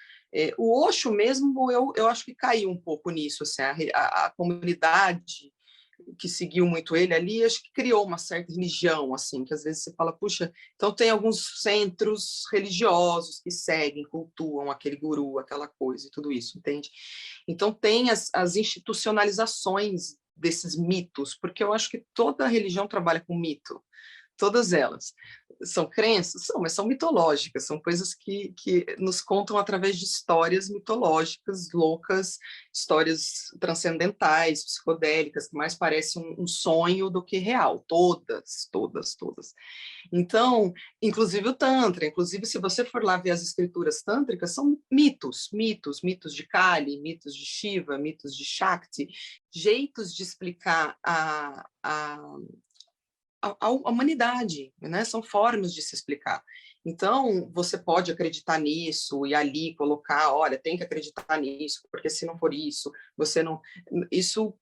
O Osho mesmo, eu acho que caiu um pouco nisso, assim, a comunidade que seguiu muito ele ali, acho que criou uma certa religião, assim, que às vezes você fala, puxa, então tem alguns centros religiosos que seguem, cultuam aquele guru, aquela coisa e tudo isso, entende? Então tem as institucionalizações desses mitos, porque eu acho que toda religião trabalha com mito, todas elas. São crenças? São, mas são mitológicas, são coisas que nos contam através de histórias mitológicas, loucas, histórias transcendentais, psicodélicas, que mais parecem um sonho do que real, todas. Então, inclusive o Tantra, inclusive se você for lá ver as escrituras tântricas, são mitos de Kali, mitos de Shiva, mitos de Shakti, jeitos de explicar a humanidade, né? São formas de se explicar. Então, você pode acreditar nisso e ali colocar, olha, tem que acreditar nisso, porque se não for isso, você não... Isso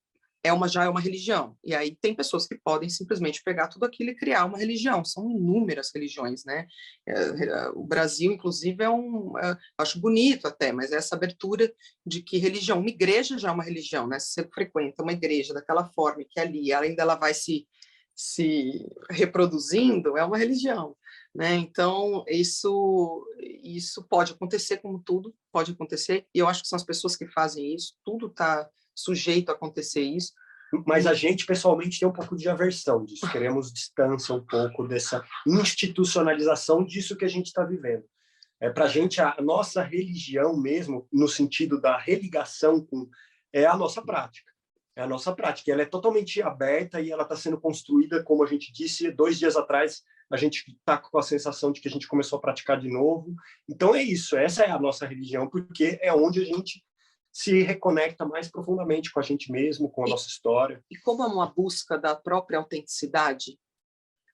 já é uma religião. E aí tem pessoas que podem simplesmente pegar tudo aquilo e criar uma religião. São inúmeras religiões, né? O Brasil, inclusive, acho bonito até, mas é essa abertura de que religião, uma igreja já é uma religião, né? Se você frequenta uma igreja daquela forma que ali, além dela vai se reproduzindo, é uma religião, né? Então, isso pode acontecer, como tudo pode acontecer, e eu acho que são as pessoas que fazem isso, tudo está sujeito a acontecer isso. Mas a gente, pessoalmente, tem um pouco de aversão disso. Queremos distância um pouco dessa institucionalização disso que a gente está vivendo. Para a gente, a nossa religião mesmo, no sentido da religação com, é a nossa prática. É a nossa prática. Ela é totalmente aberta e ela está sendo construída, como a gente disse, 2 dias atrás, a gente está com a sensação de que a gente começou a praticar de novo. Então é isso, essa é a nossa religião, porque é onde a gente se reconecta mais profundamente com a gente mesmo, com a nossa história. E como é uma busca da própria autenticidade,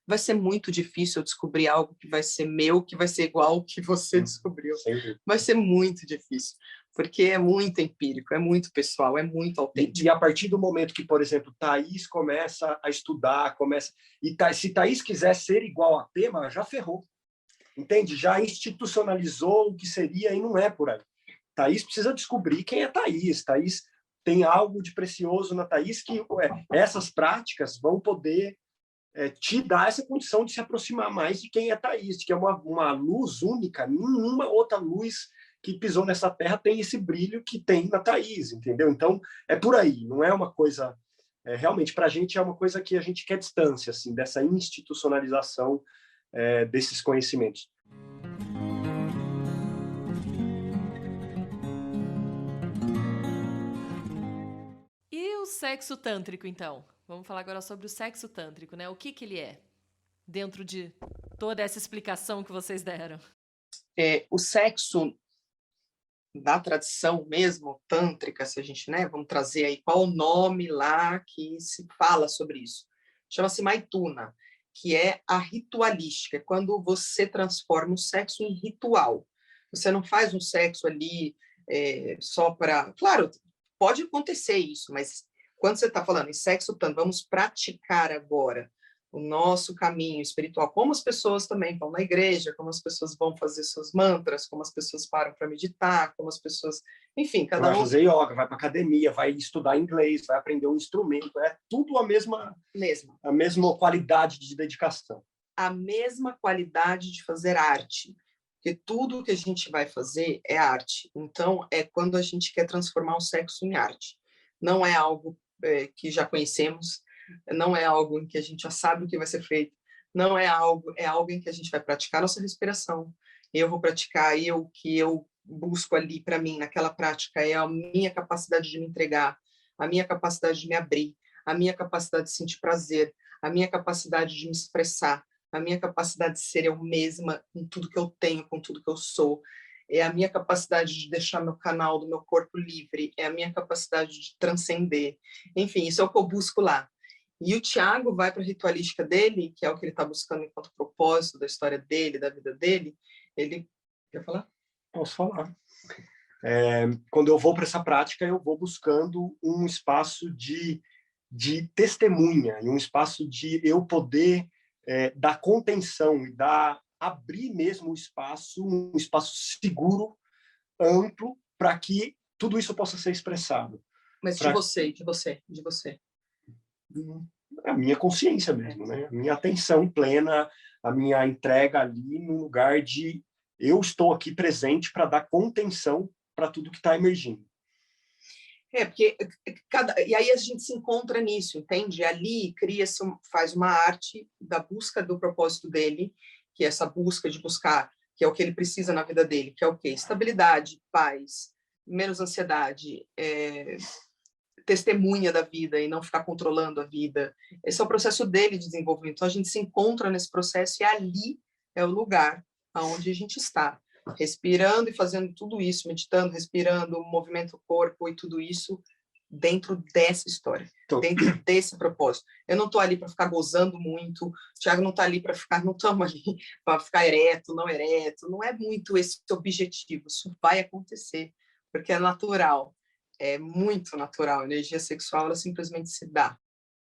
vai ser muito difícil eu descobrir algo que vai ser meu, que vai ser igual ao que você descobriu. Vai ser muito difícil, porque é muito empírico, é muito pessoal, é muito autêntico. E a partir do momento que, por exemplo, Thaís começa a estudar, se Thaís quiser ser igual a Pema, já ferrou. Entende? Já institucionalizou o que seria e não é por aí. Thaís precisa descobrir quem é Thaís. Thaís tem algo de precioso na Thaís que essas práticas vão poder te dar essa condição de se aproximar mais de quem é Thaís, de que é uma luz única. Nenhuma outra luz que pisou nessa terra tem esse brilho que tem na Thaís, entendeu? Então, é por aí. Não é uma coisa... realmente, para a gente, é uma coisa que a gente quer distância, assim, dessa institucionalização desses conhecimentos. E o sexo tântrico, então? Vamos falar agora sobre o sexo tântrico, né? O que ele é? Dentro de toda essa explicação que vocês deram. O sexo da tradição mesmo, tântrica, se a gente, né, vamos trazer aí qual o nome lá que se fala sobre isso. Chama-se Maituna, que é a ritualística, é quando você transforma o sexo em ritual. Você não faz um sexo ali só para... Claro, pode acontecer isso, mas quando você está falando em sexo tântrico, vamos praticar agora o nosso caminho espiritual, como as pessoas também vão na igreja, como as pessoas vão fazer seus mantras, como as pessoas param para meditar, como as pessoas... Enfim, cada um... Vai fazer yoga, vai para academia, vai estudar inglês, vai aprender um instrumento, é tudo a mesma qualidade de dedicação. A mesma qualidade de fazer arte, porque tudo que a gente vai fazer é arte. Então, é quando a gente quer transformar o sexo em arte. Não é algo que já conhecemos, não é algo em que a gente já sabe o que vai ser feito, não é algo em que a gente vai praticar a nossa respiração. Eu vou praticar, o que eu busco ali para mim, naquela prática, é a minha capacidade de me entregar, a minha capacidade de me abrir, a minha capacidade de sentir prazer, a minha capacidade de me expressar, a minha capacidade de ser eu mesma com tudo que eu tenho, com tudo que eu sou. É a minha capacidade de deixar meu canal do meu corpo livre, é a minha capacidade de transcender. Enfim, isso é o que eu busco lá. E o Tiago vai para a ritualística dele, que é o que ele está buscando enquanto propósito da história dele, da vida dele. Ele... Quer falar? Posso falar. Quando eu vou para essa prática, eu vou buscando um espaço de testemunha, e um espaço de eu poder dar contenção e abrir mesmo um espaço seguro, amplo, para que tudo isso possa ser expressado. Mas de você. A minha consciência mesmo, né? A minha atenção plena, a minha entrega ali no lugar de eu estou aqui presente para dar contenção para tudo que está emergindo. Porque e aí a gente se encontra nisso, entende? Ali faz uma arte da busca do propósito dele, que é essa busca de buscar, que é o que ele precisa na vida dele, que é o quê? Estabilidade, paz, menos ansiedade, testemunha da vida e não ficar controlando a vida. Esse é o processo dele de desenvolvimento. Então, a gente se encontra nesse processo e ali é o lugar onde a gente está, respirando e fazendo tudo isso, meditando, respirando, movimento do corpo e tudo isso dentro dessa história, dentro desse propósito. Eu não estou ali para ficar gozando muito, o Thiago não está ali para ficar, não estamos ali para ficar ereto, não é muito esse objetivo, isso vai acontecer, porque é natural. é muito natural. A energia sexual, ela simplesmente se dá.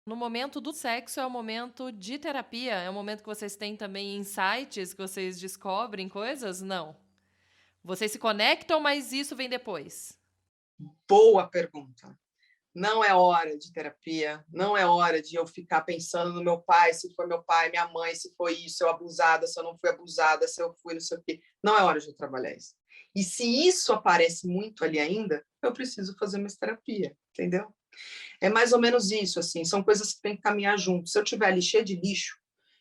No momento do sexo é o momento de terapia? É o momento que vocês têm também insights, que vocês descobrem coisas? Não. Vocês se conectam, mas isso vem depois. Boa pergunta. Não é hora de terapia, não é hora de eu ficar pensando no meu pai, se foi meu pai, minha mãe, se foi isso, se eu abusada, se eu não fui abusada, se eu fui não sei o quê. Não é hora de eu trabalhar isso. E se isso aparece muito ali ainda, eu preciso fazer mais terapia, entendeu? É mais ou menos isso, assim, são coisas que tem que caminhar junto. Se eu estiver ali cheio de lixo,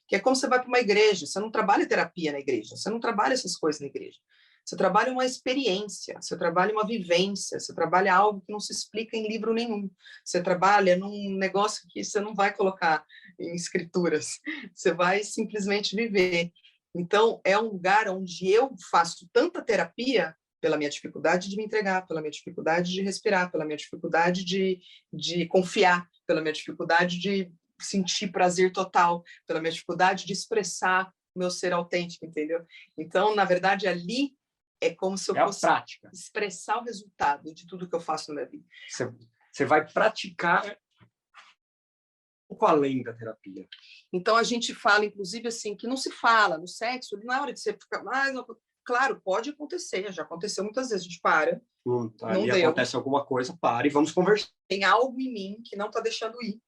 que é como você vai para uma igreja, você não trabalha terapia na igreja, você não trabalha essas coisas na igreja. Você trabalha uma experiência, você trabalha uma vivência, você trabalha algo que não se explica em livro nenhum. Você trabalha num negócio que você não vai colocar em escrituras, você vai simplesmente viver. Então, é um lugar onde eu faço tanta terapia pela minha dificuldade de me entregar, pela minha dificuldade de respirar, pela minha dificuldade de confiar, pela minha dificuldade de sentir prazer total, pela minha dificuldade de expressar o meu ser autêntico, entendeu? Então, na verdade, ali é como se eu fosse expressar o resultado de tudo que eu faço na minha vida. Você vai praticar um pouco além da terapia. Então, a gente fala, inclusive, assim, que não se fala no sexo, não é hora de você ficar mais... Claro, pode acontecer, já aconteceu muitas vezes, a gente para, ali acontece alguma coisa, para e vamos conversar. Tem algo em mim que não está deixando ir.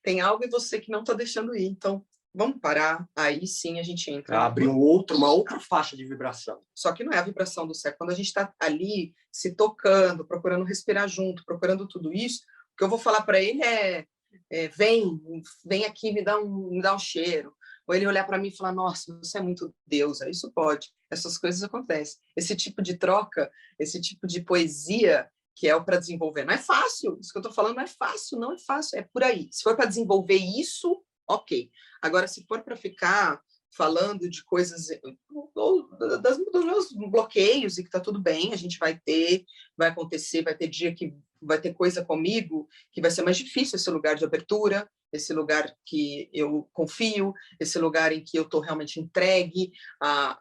Tem algo em você que não está deixando ir. Então, vamos parar, aí sim a gente entra. Abre uma outra faixa de vibração. Só que não é a vibração do sexo. Quando a gente está ali se tocando, procurando respirar junto, procurando tudo isso, o que eu vou falar para ele vem aqui me dá um cheiro. Ou ele olhar para mim e falar, nossa, você é muito deusa. Isso pode. Essas coisas acontecem. Esse tipo de troca, esse tipo de poesia que é o para desenvolver. Não é fácil. Isso que eu estou falando não é fácil, não é fácil. É por aí. Se for para desenvolver isso, ok. Agora, se for para ficar falando de coisas dos meus bloqueios e que está tudo bem, a gente vai acontecer, vai ter dia que vai ter coisa comigo que vai ser mais difícil, esse lugar de abertura, esse lugar que eu confio, esse lugar em que eu estou realmente entregue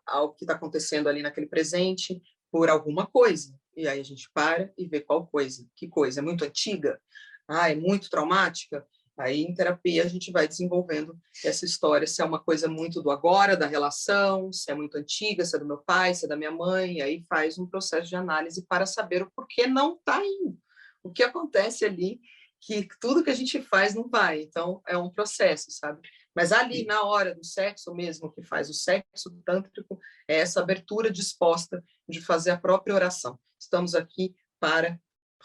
ao que está acontecendo ali naquele presente, por alguma coisa. E aí a gente para e vê qual coisa. Que coisa? É muito antiga? É muito traumática? Aí, em terapia, a gente vai desenvolvendo essa história, se é uma coisa muito do agora, da relação, se é muito antiga, se é do meu pai, se é da minha mãe, aí faz um processo de análise para saber o porquê não está indo. O que acontece ali, que tudo que a gente faz não vai. Então, é um processo, sabe? Mas ali, na hora do sexo mesmo, que faz o sexo tântrico, é essa abertura disposta de fazer a própria oração. Estamos aqui para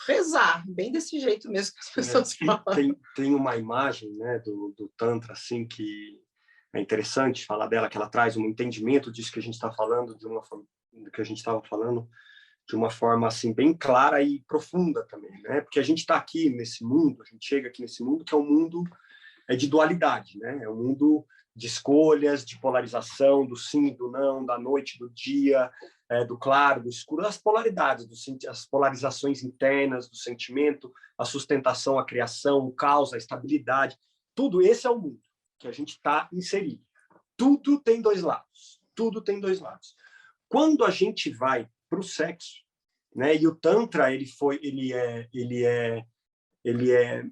rezar, bem desse jeito mesmo que as pessoas falam. Tem uma imagem, né, do Tantra, assim, que é interessante falar dela, que ela traz um entendimento disso que a gente está falando, de uma forma assim, bem clara e profunda também, né? Porque a gente está aqui nesse mundo, a gente chega aqui nesse mundo que é um mundo de dualidade, né? É um mundo de escolhas, de polarização, do sim, do não, da noite, do dia, do claro, do escuro, das polaridades, as polarizações internas do sentimento, a sustentação, a criação, o caos, a estabilidade. Tudo esse é o mundo que a gente está inserido. Tudo tem dois lados. Tudo tem dois lados. Quando a gente vai para o sexo, né? E o Tantra ele é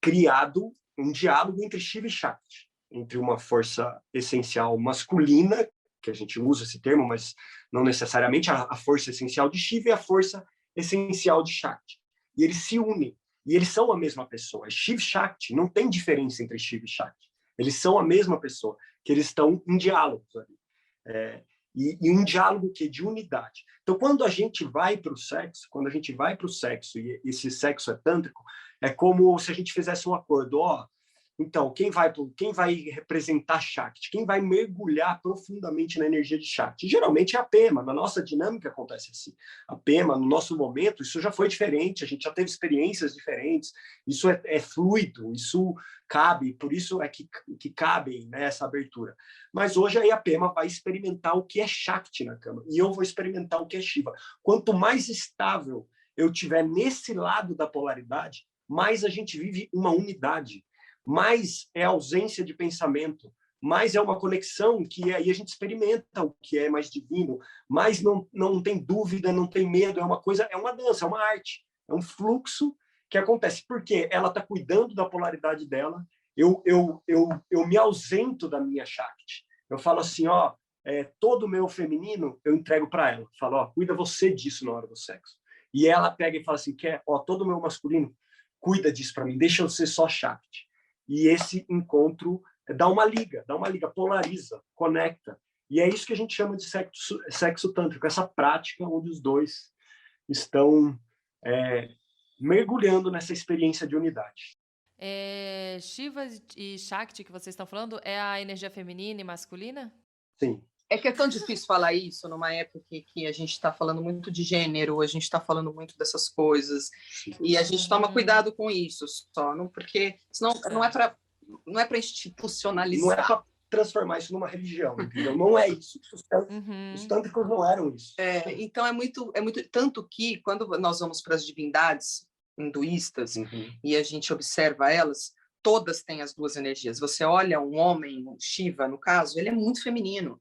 criado um diálogo entre Shiva e Shakti, entre uma força essencial masculina, que a gente usa esse termo, mas não necessariamente a força essencial de Shiva e a força essencial de Shakti. E eles se unem, e eles são a mesma pessoa. Shiva e Shakti, não tem diferença entre Shiva e Shakti. Eles são a mesma pessoa, que eles estão em diálogo ali. E um diálogo que é de unidade. Então, quando a gente vai para o sexo, e esse sexo é tântrico, é como se a gente fizesse um acordo. Então, quem vai representar Shakti? Quem vai mergulhar profundamente na energia de Shakti? Geralmente é a Pema. Na nossa dinâmica acontece assim. A Pema, no nosso momento, isso já foi diferente, a gente já teve experiências diferentes, isso é fluido, isso cabe, por isso é que cabe, né, essa abertura. Mas hoje aí a Pema vai experimentar o que é Shakti na cama, e eu vou experimentar o que é Shiva. Quanto mais estável eu tiver nesse lado da polaridade, mais a gente vive uma unidade, mais é ausência de pensamento, mais é uma conexão que aí a gente experimenta o que é mais divino, mais não tem dúvida, não tem medo, é uma coisa, é uma dança, é uma arte. É um fluxo que acontece porque ela está cuidando da polaridade dela. Eu me ausento da minha Shakti. Eu falo assim, ó, todo o meu feminino eu entrego para ela. Falo, ó, cuida você disso na hora do sexo. E ela pega e fala assim, todo o meu masculino, cuida disso para mim, deixa eu ser só Shakti. E esse encontro dá uma liga, polariza, conecta. E é isso que a gente chama de sexo tântrico, essa prática onde os dois estão mergulhando nessa experiência de unidade. Shiva e Shakti que vocês estão falando é a energia feminina e masculina? Sim. É que é tão difícil falar isso numa época que a gente está falando muito de gênero, a gente está falando muito dessas coisas, e a gente toma cuidado com isso só, não, porque senão não é para institucionalizar. Não é para transformar isso numa religião, entendeu? Não é isso. Os tântricos não eram isso. Então é muito tanto que quando nós vamos para as divindades hinduístas e a gente observa elas, todas têm as duas energias. Você olha um homem, um Shiva, no caso, ele é muito feminino,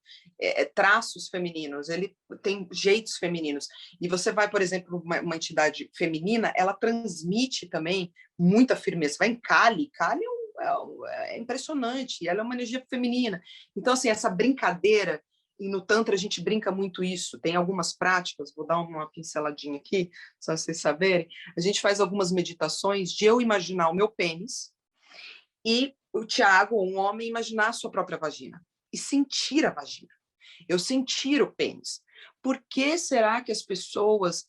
traços femininos, ele tem jeitos femininos. E você vai, por exemplo, uma entidade feminina, ela transmite também muita firmeza. Vai em Kali, Kali é impressionante, ela é uma energia feminina. Então, assim, essa brincadeira, e no Tantra a gente brinca muito isso, tem algumas práticas, vou dar uma pinceladinha aqui, só vocês saberem, a gente faz algumas meditações de eu imaginar o meu pênis, e o Tiago, um homem, imaginar a sua própria vagina e sentir a vagina. Eu sentir o pênis. Por que será que as pessoas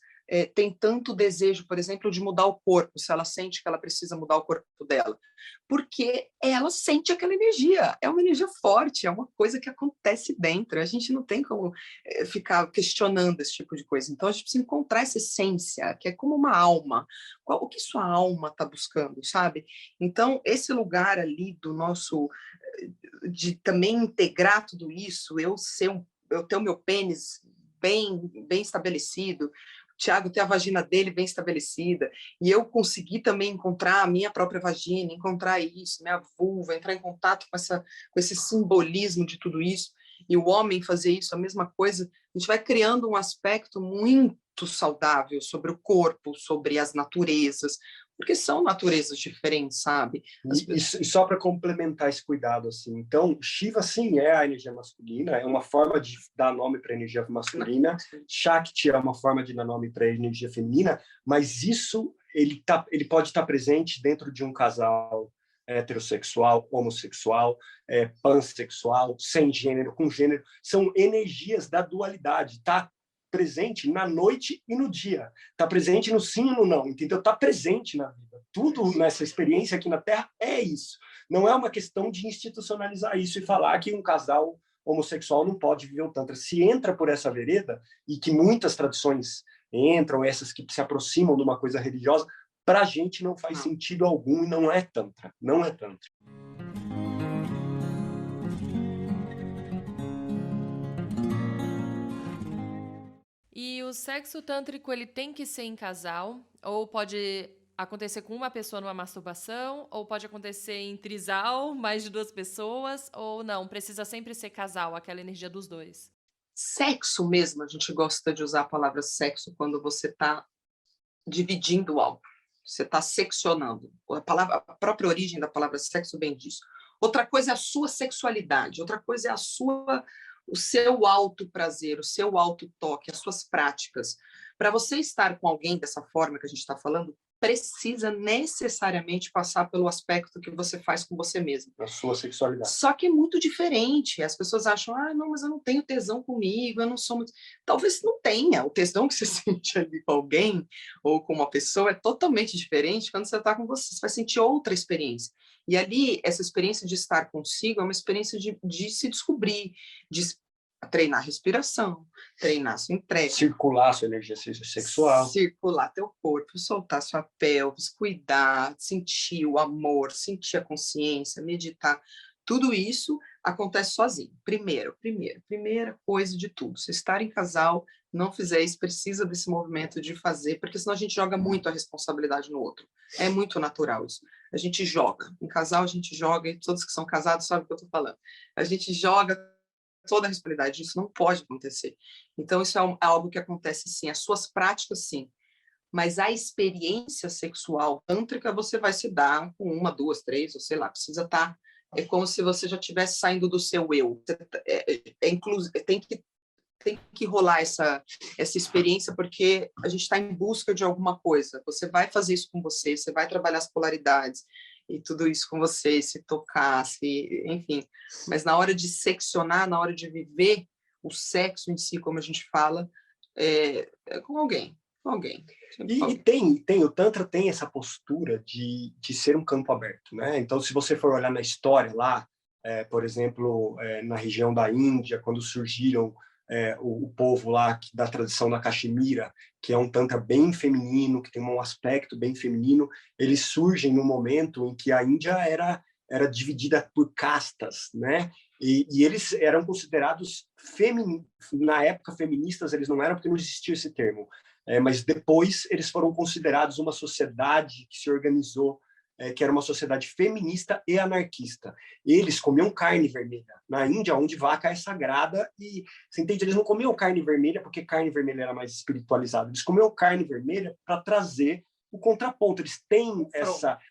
têm tanto desejo, por exemplo, de mudar o corpo, se ela sente que ela precisa mudar o corpo dela? Porque ela sente aquela energia. É uma energia forte, é uma coisa que acontece dentro. A gente não tem como ficar questionando esse tipo de coisa. Então, a gente precisa encontrar essa essência, que é como uma alma. O que sua alma está buscando, sabe? Então, esse lugar ali do nosso... de também integrar tudo isso, eu ter o meu pênis bem estabelecido, o Tiago ter a vagina dele bem estabelecida, e eu conseguir também encontrar a minha própria vagina, encontrar isso, minha vulva, entrar em contato com esse simbolismo de tudo isso, e o homem fazer isso, a mesma coisa, a gente vai criando um aspecto muito saudável sobre o corpo, sobre as naturezas, porque são naturezas diferentes, sabe? E só para complementar esse cuidado, assim, então, Shiva, sim, é a energia masculina, é uma forma de dar nome para a energia masculina, Shakti é uma forma de dar nome para a energia feminina, mas isso, ele pode estar presente dentro de um casal heterossexual, homossexual, pansexual, sem gênero, com gênero, são energias da dualidade, tá? Presente na noite e no dia, está presente no sim e no não, entendeu? Está presente na vida. Tudo nessa experiência aqui na Terra é isso. Não é uma questão de institucionalizar isso e falar que um casal homossexual não pode viver o Tantra. Se entra por essa vereda, e que muitas tradições entram, essas que se aproximam de uma coisa religiosa, para a gente não faz sentido algum e não é Tantra. Não é Tantra. E o sexo tântrico, ele tem que ser em casal? Ou pode acontecer com uma pessoa numa masturbação? Ou pode acontecer em trisal, mais de 2 pessoas? Ou não, precisa sempre ser casal, aquela energia dos dois? Sexo mesmo, a gente gosta de usar a palavra sexo quando você está dividindo algo. Você está seccionando. A própria origem da palavra sexo vem disso. Outra coisa é a sua sexualidade. Outra coisa é o seu auto-prazer, o seu auto-toque, as suas práticas. Para você estar com alguém dessa forma que a gente está falando, precisa necessariamente passar pelo aspecto que você faz com você mesmo. A sua sexualidade. Só que é muito diferente. As pessoas acham, não, mas eu não tenho tesão comigo, eu não sou muito... Talvez não tenha. O tesão que você sente ali com alguém ou com uma pessoa é totalmente diferente quando você está com você. Você vai sentir outra experiência. E ali, essa experiência de estar consigo é uma experiência de se descobrir, de treinar a respiração, treinar sua entrega. Circular sua energia sexual. Circular teu corpo, soltar sua pelvis, cuidar, sentir o amor, sentir a consciência, meditar. Tudo isso acontece sozinho. Primeira coisa de tudo. Se estar em casal, não fizer isso, precisa desse movimento de fazer, porque senão a gente joga muito a responsabilidade no outro. É muito natural isso. A gente joga. Em casal, a gente joga, e todos que são casados sabem o que eu estou falando. A gente joga toda a responsabilidade. Isso não pode acontecer. Então, isso é algo que acontece sim. As suas práticas, sim. mas a experiência sexual tântrica você vai se dar com 1, 2, 3, ou sei lá, precisa estar... É como se você já estivesse saindo do seu eu. Tem que rolar essa experiência, porque a gente está em busca de alguma coisa. Você vai fazer isso com você, você vai trabalhar as polaridades e tudo isso com você, se tocar, enfim. Mas na hora de seccionar, na hora de viver o sexo em si, como a gente fala, é com alguém. Com alguém. O Tantra tem essa postura de ser um campo aberto, né? Então, se você for olhar na história lá, por exemplo, na região da Índia, quando surgiram o povo lá da tradição da Caxemira, que é um Tantra bem feminino, que tem um aspecto bem feminino, eles surgem no momento em que a Índia era dividida por castas, né? E eles eram considerados na época feministas, eles não eram porque não existia esse termo, mas depois eles foram considerados uma sociedade que se organizou, que era uma sociedade feminista e anarquista. Eles comiam carne vermelha. Na Índia, onde vaca é sagrada, e você entende? Eles não comiam carne vermelha porque carne vermelha era mais espiritualizada. Eles comiam carne vermelha para trazer o contraponto. Eles têm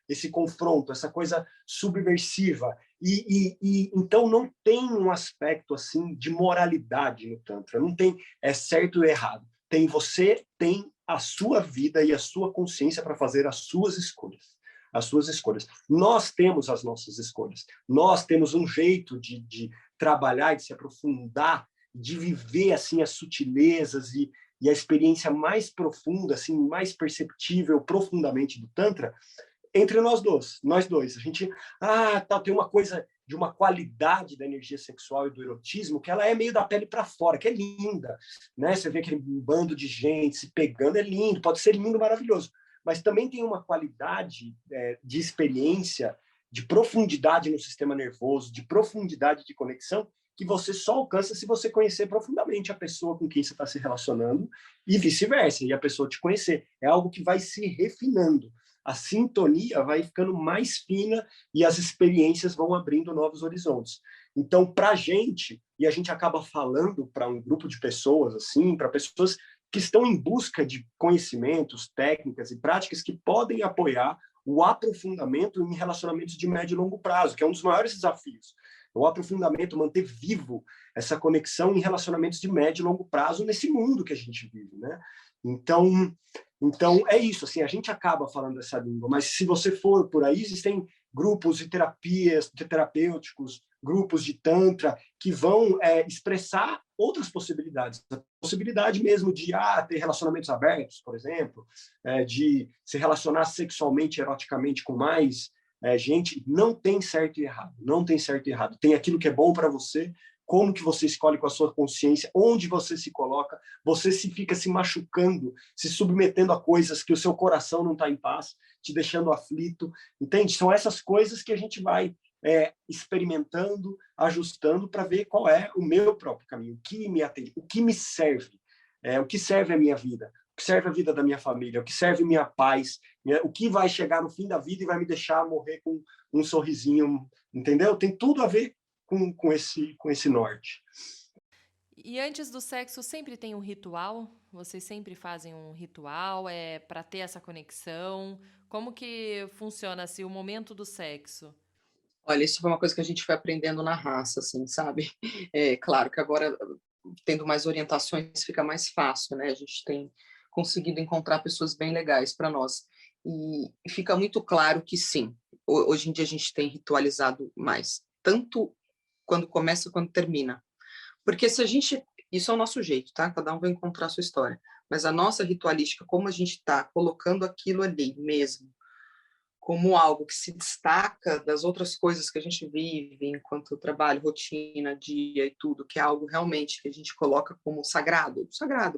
esse confronto, essa coisa subversiva. E então não tem um aspecto assim de moralidade no Tantra. Não tem certo e errado. Você tem a sua vida e a sua consciência para fazer as suas escolhas. As suas escolhas. Nós temos as nossas escolhas. Nós temos um jeito de trabalhar, de se aprofundar, de viver assim as sutilezas e a experiência mais profunda, assim, mais perceptível profundamente do Tantra entre nós dois. A gente, tem uma coisa de uma qualidade da energia sexual e do erotismo que ela é meio da pele para fora, que é linda, né? Você vê aquele bando de gente se pegando, é lindo, pode ser lindo, maravilhoso, mas também tem uma qualidade de experiência, de profundidade no sistema nervoso, de profundidade de conexão, que você só alcança se você conhecer profundamente a pessoa com quem você está se relacionando e vice-versa, e a pessoa te conhecer. É algo que vai se refinando. A sintonia vai ficando mais fina e as experiências vão abrindo novos horizontes. Então, para a gente acaba falando para um grupo de pessoas, assim, para pessoas que estão em busca de conhecimentos, técnicas e práticas que podem apoiar o aprofundamento em relacionamentos de médio e longo prazo, que é um dos maiores desafios. O aprofundamento, manter vivo essa conexão em relacionamentos de médio e longo prazo nesse mundo que a gente vive, né? Então é isso, assim, a gente acaba falando essa língua, mas se você for por aí, existem grupos de terapias, de terapêuticos, grupos de tantra que vão expressar outras possibilidades. A possibilidade mesmo de ter relacionamentos abertos, por exemplo, de se relacionar sexualmente, eroticamente com mais gente, não tem certo e errado. Não tem certo e errado. Tem aquilo que é bom para você, como que você escolhe com a sua consciência, onde você se coloca, você fica se machucando, se submetendo a coisas que o seu coração não está em paz, te deixando aflito, entende? São essas coisas que a gente vai experimentando, ajustando para ver qual é o meu próprio caminho, o que me atende, o que me serve, o que serve a minha vida, o que serve a vida da minha família, o que serve a minha paz, o que vai chegar no fim da vida e vai me deixar morrer com um sorrisinho, entendeu? Tem tudo a ver com esse norte. E antes do sexo sempre tem um ritual? Vocês sempre fazem um ritual para ter essa conexão? Como que funciona assim, o momento do sexo? Olha, isso foi uma coisa que a gente foi aprendendo na raça, assim, sabe? É claro que agora, tendo mais orientações, fica mais fácil, né? A gente tem conseguido encontrar pessoas bem legais para nós. E fica muito claro que sim, hoje em dia a gente tem ritualizado mais, tanto quando começa quanto termina. Porque se a gente... Isso é o nosso jeito, tá? Cada um vai encontrar a sua história. Mas a nossa ritualística, como a gente está colocando aquilo ali mesmo, como algo que se destaca das outras coisas que a gente vive enquanto trabalho, rotina, dia e tudo, que é algo realmente que a gente coloca como sagrado,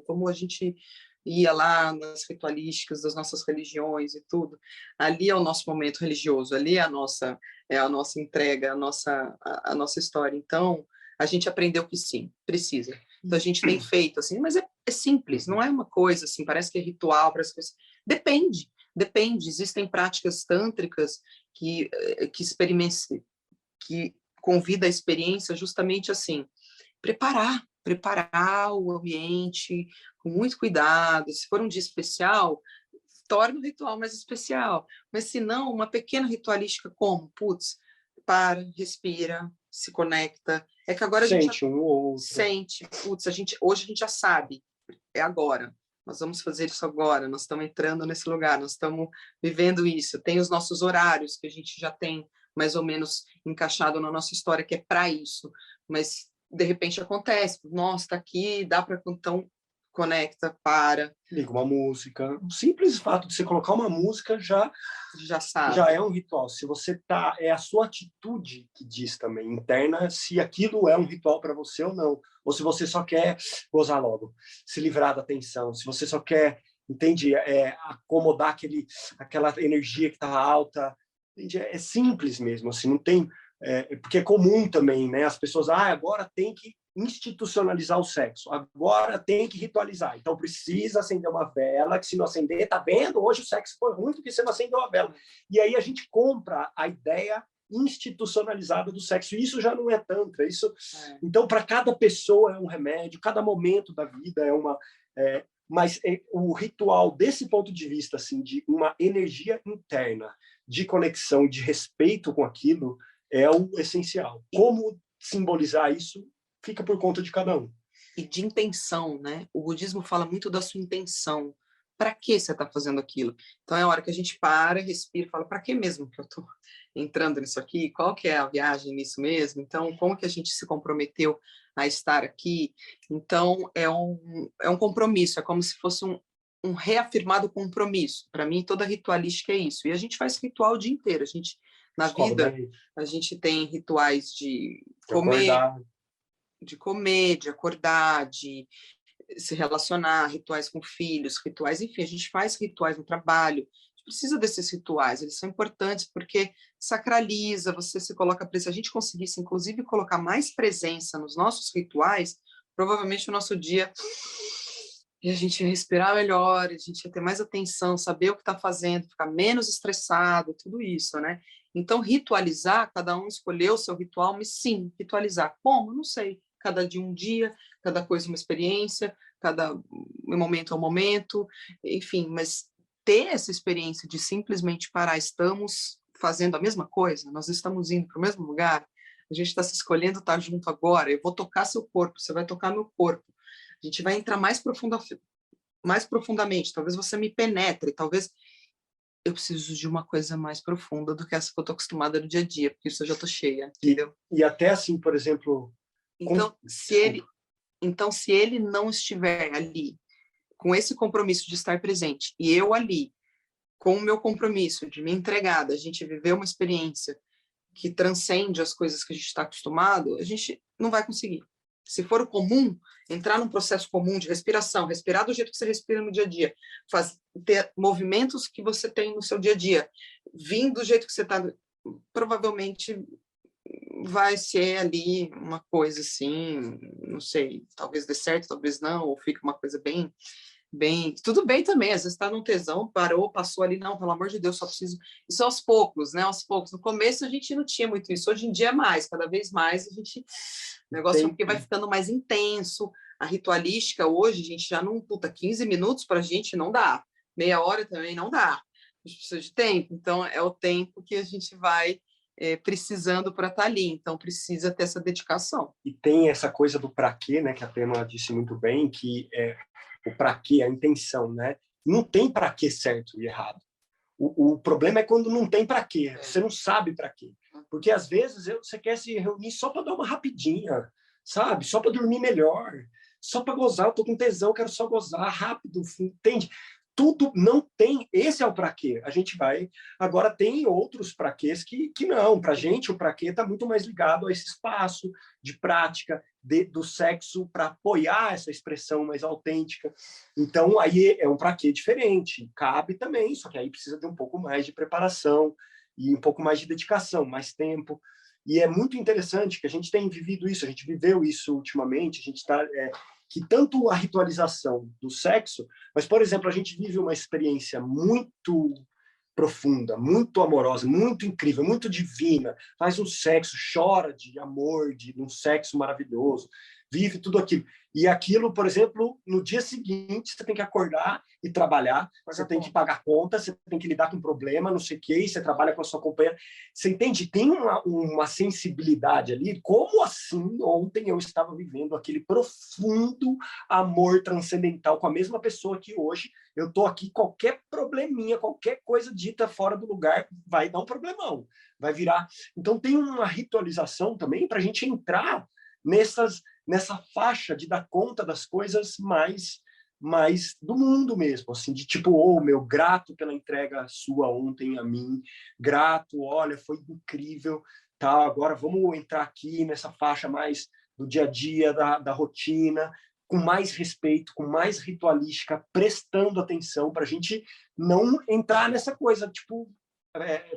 como a gente ia lá nas ritualísticas das nossas religiões e tudo. Ali é o nosso momento religioso, ali é a nossa entrega, a nossa história. Então, a gente aprendeu que sim, precisa. Então, a gente tem feito assim, mas é simples, não é uma coisa assim, parece que é ritual, parece que... Depende, existem práticas tântricas que convida a experiência justamente assim, preparar o ambiente com muito cuidado. Se for um dia especial, torna o ritual mais especial. Mas se não, uma pequena ritualística como, putz, para, respira, se conecta. É que agora Sente a gente um ou outro. sente, putz, hoje a gente já sabe, é agora. Nós vamos fazer isso agora, nós estamos entrando nesse lugar, nós estamos vivendo isso. Tem os nossos horários que a gente já tem mais ou menos encaixado na nossa história, que é para isso. Mas, de repente, acontece. Nossa, está aqui, dá para... Então, conecta, para. Liga uma música. O simples fato de você colocar uma música já sabe. Já é um ritual. Se você tá, é a sua atitude que diz também, interna, se aquilo é um ritual para você ou não. Ou se você só quer gozar logo, se livrar da tensão, se você só quer, entende, acomodar aquela energia que está alta. Entende? É simples mesmo, assim, não tem... porque é comum também, né? As pessoas, agora tem que institucionalizar o sexo, agora tem que ritualizar, então precisa acender uma vela, que se não acender, tá vendo? Hoje o sexo foi ruim porque você não acendeu a vela. E aí a gente compra a ideia institucionalizada do sexo, e isso já não é tantra, isso... Então, para cada pessoa é um remédio, cada momento da vida é uma... Mas o ritual, desse ponto de vista, assim, de uma energia interna, de conexão, de respeito com aquilo, é o essencial. Como simbolizar isso fica por conta de cada um. E de intenção, né? O budismo fala muito da sua intenção. Para que você está fazendo aquilo? Então é a hora que a gente para, respira e fala, para que mesmo que eu estou entrando nisso aqui? Qual que é a viagem nisso mesmo? Então, como que a gente se comprometeu a estar aqui? Então, é um compromisso, é como se fosse um reafirmado compromisso. Para mim, toda ritualística é isso. E a gente faz ritual o dia inteiro. A gente, na vida, a gente tem rituais de comer, de acordar, de se relacionar, rituais com filhos, rituais, enfim, a gente faz rituais no trabalho, a gente precisa desses rituais, eles são importantes porque sacraliza, você se coloca presença. Se a gente conseguisse, inclusive, colocar mais presença nos nossos rituais, provavelmente o nosso dia e a gente ia respirar melhor, a gente ia ter mais atenção, saber o que está fazendo, ficar menos estressado, tudo isso, né? Então, ritualizar, cada um escolheu o seu ritual, mas sim, ritualizar. Como? Não sei. Cada dia um dia, cada coisa uma experiência, cada momento é um momento, enfim, mas ter essa experiência de simplesmente parar, estamos fazendo a mesma coisa, nós estamos indo para o mesmo lugar, a gente está se escolhendo estar junto agora, eu vou tocar seu corpo, você vai tocar meu corpo, a gente vai entrar mais profundamente, talvez você me penetre, talvez eu preciso de uma coisa mais profunda do que essa que eu estou acostumada no dia a dia, porque isso eu já estou cheia, entendeu? E até assim, por exemplo... Então, se ele não estiver ali, com esse compromisso de estar presente, e eu ali, com o meu compromisso de me entregar, da gente viver uma experiência que transcende as coisas que a gente está acostumado, a gente não vai conseguir. Se for o comum, entrar num processo comum de respiração, respirar do jeito que você respira no dia a dia, ter movimentos que você tem no seu dia a dia, vir do jeito que você está, provavelmente vai ser ali uma coisa assim, não sei, talvez dê certo, talvez não, ou fica uma coisa bem, tudo bem também, às vezes está num tesão, parou, passou ali, não, pelo amor de Deus, só preciso, isso aos poucos, né, aos poucos, no começo a gente não tinha muito isso, hoje em dia é mais, cada vez mais a gente, o negócio porque vai ficando mais intenso, a ritualística hoje, a gente já não, 15 minutos pra gente não dá, meia hora também não dá, a gente precisa de tempo, então é o tempo que a gente vai precisando para estar ali, então precisa ter essa dedicação. E tem essa coisa do pra quê, né, que a Pema disse muito bem, que é o pra quê, a intenção, né? Não tem pra quê certo e errado. O problema é quando não tem pra quê, você não sabe pra quê. Porque às vezes você quer se reunir só para dar uma rapidinha, sabe? Só para dormir melhor, só para gozar, eu tô com tesão, quero só gozar rápido, entende? Tudo não tem, esse é o pra quê. A gente vai, agora tem outros pra quês que não, pra gente o pra quê está muito mais ligado a esse espaço de prática do sexo para apoiar essa expressão mais autêntica. Então aí é um pra quê diferente, cabe também, só que aí precisa de um pouco mais de preparação e um pouco mais de dedicação, mais tempo. E é muito interessante que a gente tem vivido isso, a gente viveu isso ultimamente, a gente está... que tanto a ritualização do sexo, mas, por exemplo, a gente vive uma experiência muito profunda, muito amorosa, muito incrível, muito divina, faz um sexo, chora de amor, de um sexo maravilhoso, vive tudo aquilo. E aquilo, por exemplo, no dia seguinte, você tem que acordar e trabalhar, você tem que pagar conta, você tem que lidar com problema, não sei o quê, e você trabalha com a sua companheira. Você entende? Tem uma sensibilidade ali. Como assim, ontem eu estava vivendo aquele profundo amor transcendental com a mesma pessoa que hoje eu estou aqui, qualquer probleminha, qualquer coisa dita fora do lugar vai dar um problemão, vai virar. Então tem uma ritualização também para a gente entrar nessa faixa de dar conta das coisas mais do mundo mesmo, assim, de tipo, meu, grato pela entrega sua ontem a mim, grato, olha, foi incrível, tá, agora vamos entrar aqui nessa faixa mais do dia a dia, da rotina, com mais respeito, com mais ritualística, prestando atenção para a gente não entrar nessa coisa, tipo,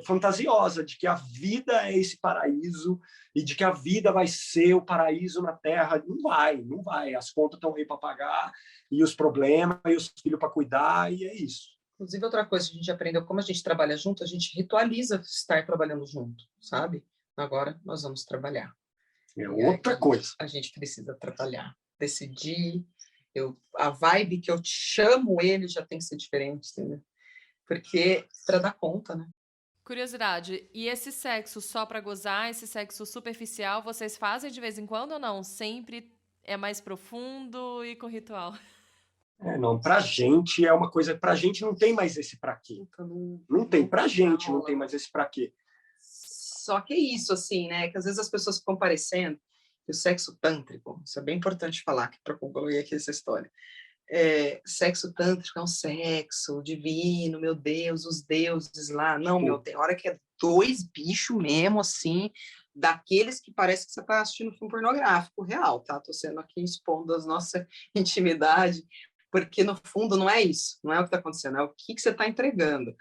fantasiosa, de que a vida é esse paraíso e de que a vida vai ser o paraíso na Terra. Não vai. As contas estão aí para pagar e os problemas e os filhos para cuidar, e é isso. Inclusive, outra coisa que a gente aprendeu, como a gente trabalha junto, a gente ritualiza estar trabalhando junto, sabe? Agora nós vamos trabalhar. É outra coisa. A gente precisa trabalhar, decidir. A vibe que eu te chamo ele já tem que ser diferente, entendeu? Porque para dar conta, né? Curiosidade, e esse sexo só pra gozar, esse sexo superficial, vocês fazem de vez em quando ou não? Sempre é mais profundo e com ritual? Não, pra gente é uma coisa, pra gente não tem mais esse pra quê. Não tem, pra gente não tem mais esse pra quê. Só que é isso, assim, né? Que às vezes as pessoas ficam parecendo que o sexo tântrico, isso é bem importante falar, para concluir aqui essa história. Sexo tântrico é um sexo divino, meu Deus, os deuses lá. Não, meu, tem hora que é 2 bichos mesmo, assim, daqueles que parece que você está assistindo filme pornográfico real, tá? Tô sendo aqui expondo a nossa intimidade, porque no fundo não é isso, não é o que está acontecendo, é o que você está entregando.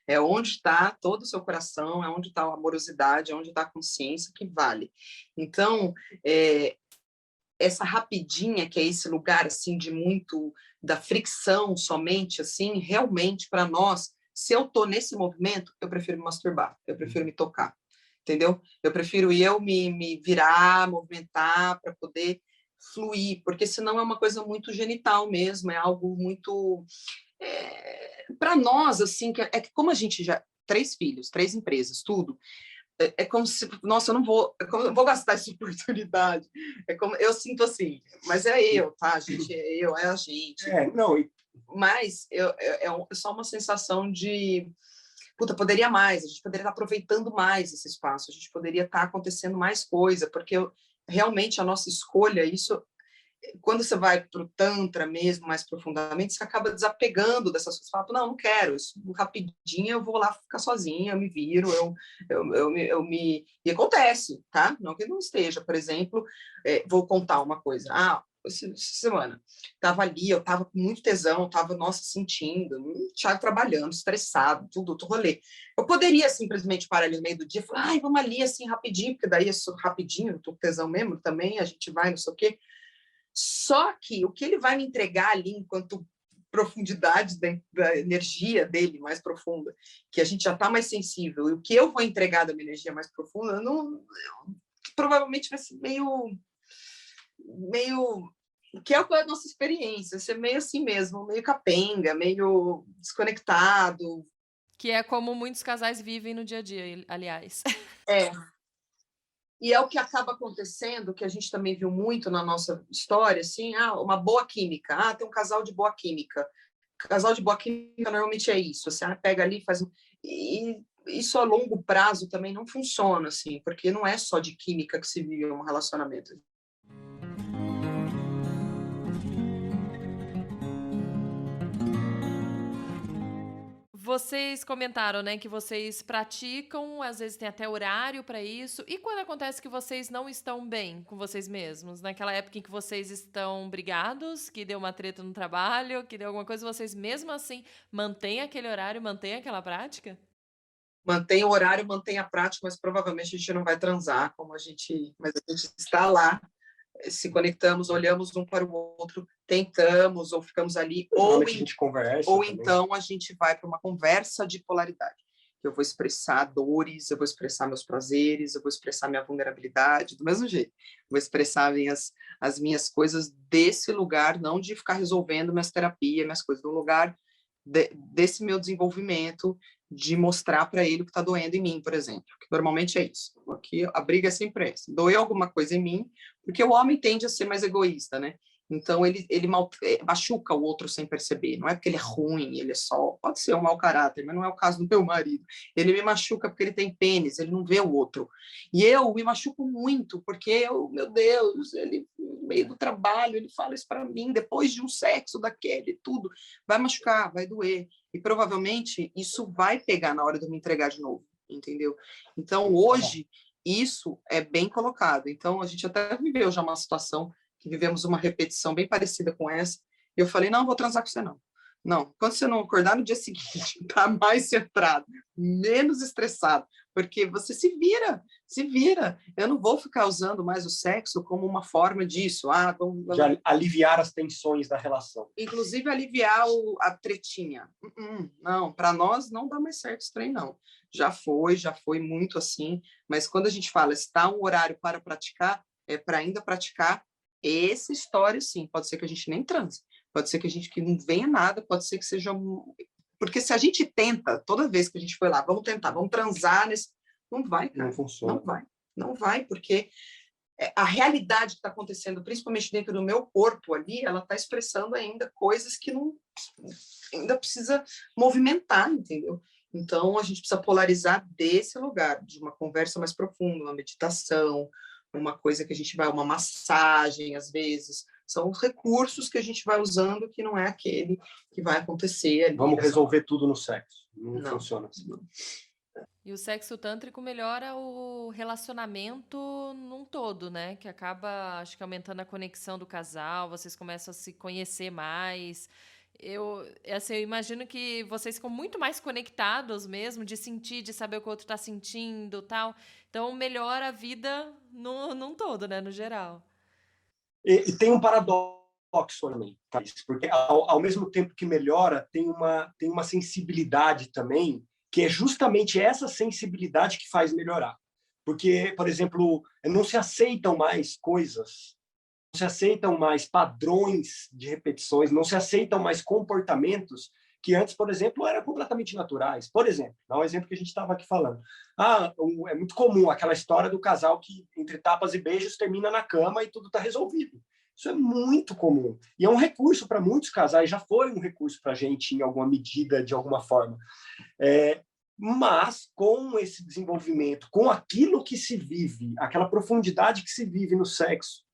É onde está todo o seu coração, é onde está a amorosidade, é onde está a consciência que vale. Então, essa rapidinha, que é esse lugar assim de muito da fricção somente, assim, realmente para nós, se eu tô nesse movimento, eu prefiro me masturbar, eu prefiro me tocar, entendeu? Eu prefiro me virar, movimentar para poder fluir, porque senão é uma coisa muito genital mesmo, é algo muito para nós, assim, que como a gente já 3 filhos, 3 empresas, tudo. É como se, nossa, eu não vou gastar essa oportunidade. É como eu sinto assim, mas é eu, tá, gente? É a gente. Não. Mas é só uma sensação de, puta, poderia mais, a gente poderia estar aproveitando mais esse espaço, a gente poderia estar acontecendo mais coisa, porque realmente a nossa escolha, isso, quando você vai para o Tantra mesmo, mais profundamente, você acaba desapegando dessas coisas. Você fala, não quero, isso rapidinho eu vou lá ficar sozinha, eu me viro, E acontece, tá? Não que não esteja, por exemplo, vou contar uma coisa. Essa semana, estava ali, eu estava com muito tesão, estava, nossa, sentindo, Thiago trabalhando, estressado, tudo rolê. Eu poderia simplesmente parar ali no meio do dia e falar, vamos ali, assim, rapidinho, porque daí é rapidinho, eu tô com tesão mesmo também, a gente vai, não sei o quê. Só que o que ele vai me entregar ali enquanto profundidade da energia dele mais profunda, que a gente já está mais sensível, e o que eu vou entregar da minha energia mais profunda, provavelmente vai ser meio que é a nossa experiência, ser meio assim mesmo, meio capenga, meio desconectado. Que é como muitos casais vivem no dia a dia, aliás. E é o que acaba acontecendo, que a gente também viu muito na nossa história, assim, uma boa química. Tem um casal de boa química. Casal de boa química normalmente é isso. Você pega ali e faz... E isso a longo prazo também não funciona, assim, porque não é só de química que se vive um relacionamento. Vocês comentaram, né, que vocês praticam, às vezes tem até horário para isso. E quando acontece que vocês não estão bem com vocês mesmos? Naquela época em que vocês estão brigados, que deu uma treta no trabalho, que deu alguma coisa, vocês mesmo assim mantêm aquele horário, mantêm aquela prática? Mantém o horário, mantém a prática, mas provavelmente a gente não vai transar, mas a gente está lá, se conectamos, olhamos um para o outro, tentamos ou ficamos ali, ou a gente conversa ou também. Então a gente vai para uma conversa de polaridade. eu vou expressar dores, eu vou expressar meus prazeres, eu vou expressar minha vulnerabilidade, do mesmo jeito. Vou expressar as minhas coisas desse lugar, não de ficar resolvendo minhas terapias, minhas coisas, do lugar desse meu desenvolvimento, de mostrar para ele o que está doendo em mim, por exemplo, que normalmente é isso. Aqui a briga é sempre essa. Doeu alguma coisa em mim, porque o homem tende a ser mais egoísta, né? Então, ele machuca o outro sem perceber. Não é porque ele é ruim, ele é só... Pode ser um mau caráter, mas não é o caso do meu marido. Ele me machuca porque ele tem pênis, ele não vê o outro. E eu me machuco muito, porque meu Deus, ele, no meio do trabalho, ele fala isso para mim, depois de um sexo daquele, tudo. Vai machucar, vai doer. E provavelmente isso vai pegar na hora de eu me entregar de novo, entendeu? Então, hoje, isso é bem colocado. Então, a gente até viveu já uma situação que vivemos uma repetição bem parecida com essa, e eu falei, não vou transar com você, não. Não, quando você não acordar no dia seguinte, tá mais centrado, menos estressado, porque você se vira. Eu não vou ficar usando mais o sexo como uma forma disso. De aliviar as tensões da relação. Inclusive, aliviar a tretinha. Não, para nós não dá mais certo esse trem, não. Já foi muito assim, mas quando a gente fala, está um horário para praticar, é para ainda praticar essa história, sim. Pode ser que a gente nem transe, pode ser que não venha nada, pode ser que seja... Porque se a gente tenta, toda vez que a gente foi lá, vamos tentar, vamos transar, não vai, cara. Não funciona. Não vai, porque a realidade que está acontecendo, principalmente dentro do meu corpo ali, ela está expressando ainda coisas que ainda precisa movimentar, entendeu? Então, a gente precisa polarizar desse lugar, de uma conversa mais profunda, uma meditação, uma coisa que a gente vai, uma massagem, às vezes, são os recursos que a gente vai usando que não é aquele que vai acontecer ali. Vamos resolver tudo no sexo. Não funciona assim. E o sexo tântrico melhora o relacionamento num todo, né? Que acaba, acho que, aumentando a conexão do casal, vocês começam a se conhecer mais. Eu imagino que vocês ficam muito mais conectados mesmo, de sentir, de saber o que o outro está sentindo, tal. Então, melhora a vida num todo, né? No geral. E tem um paradoxo também, tá? Porque ao mesmo tempo que melhora, tem uma sensibilidade também, que é justamente essa sensibilidade que faz melhorar. Porque, por exemplo, não se aceitam mais coisas, não se aceitam mais padrões de repetições, não se aceitam mais comportamentos que antes, por exemplo, eram completamente naturais. Por exemplo, dá um exemplo que a gente estava aqui falando. É muito comum aquela história do casal que, entre tapas e beijos, termina na cama e tudo está resolvido. Isso é muito comum. E é um recurso para muitos casais, já foi um recurso para a gente em alguma medida, de alguma forma. Mas, com esse desenvolvimento, com aquilo que se vive, aquela profundidade que se vive no sexo,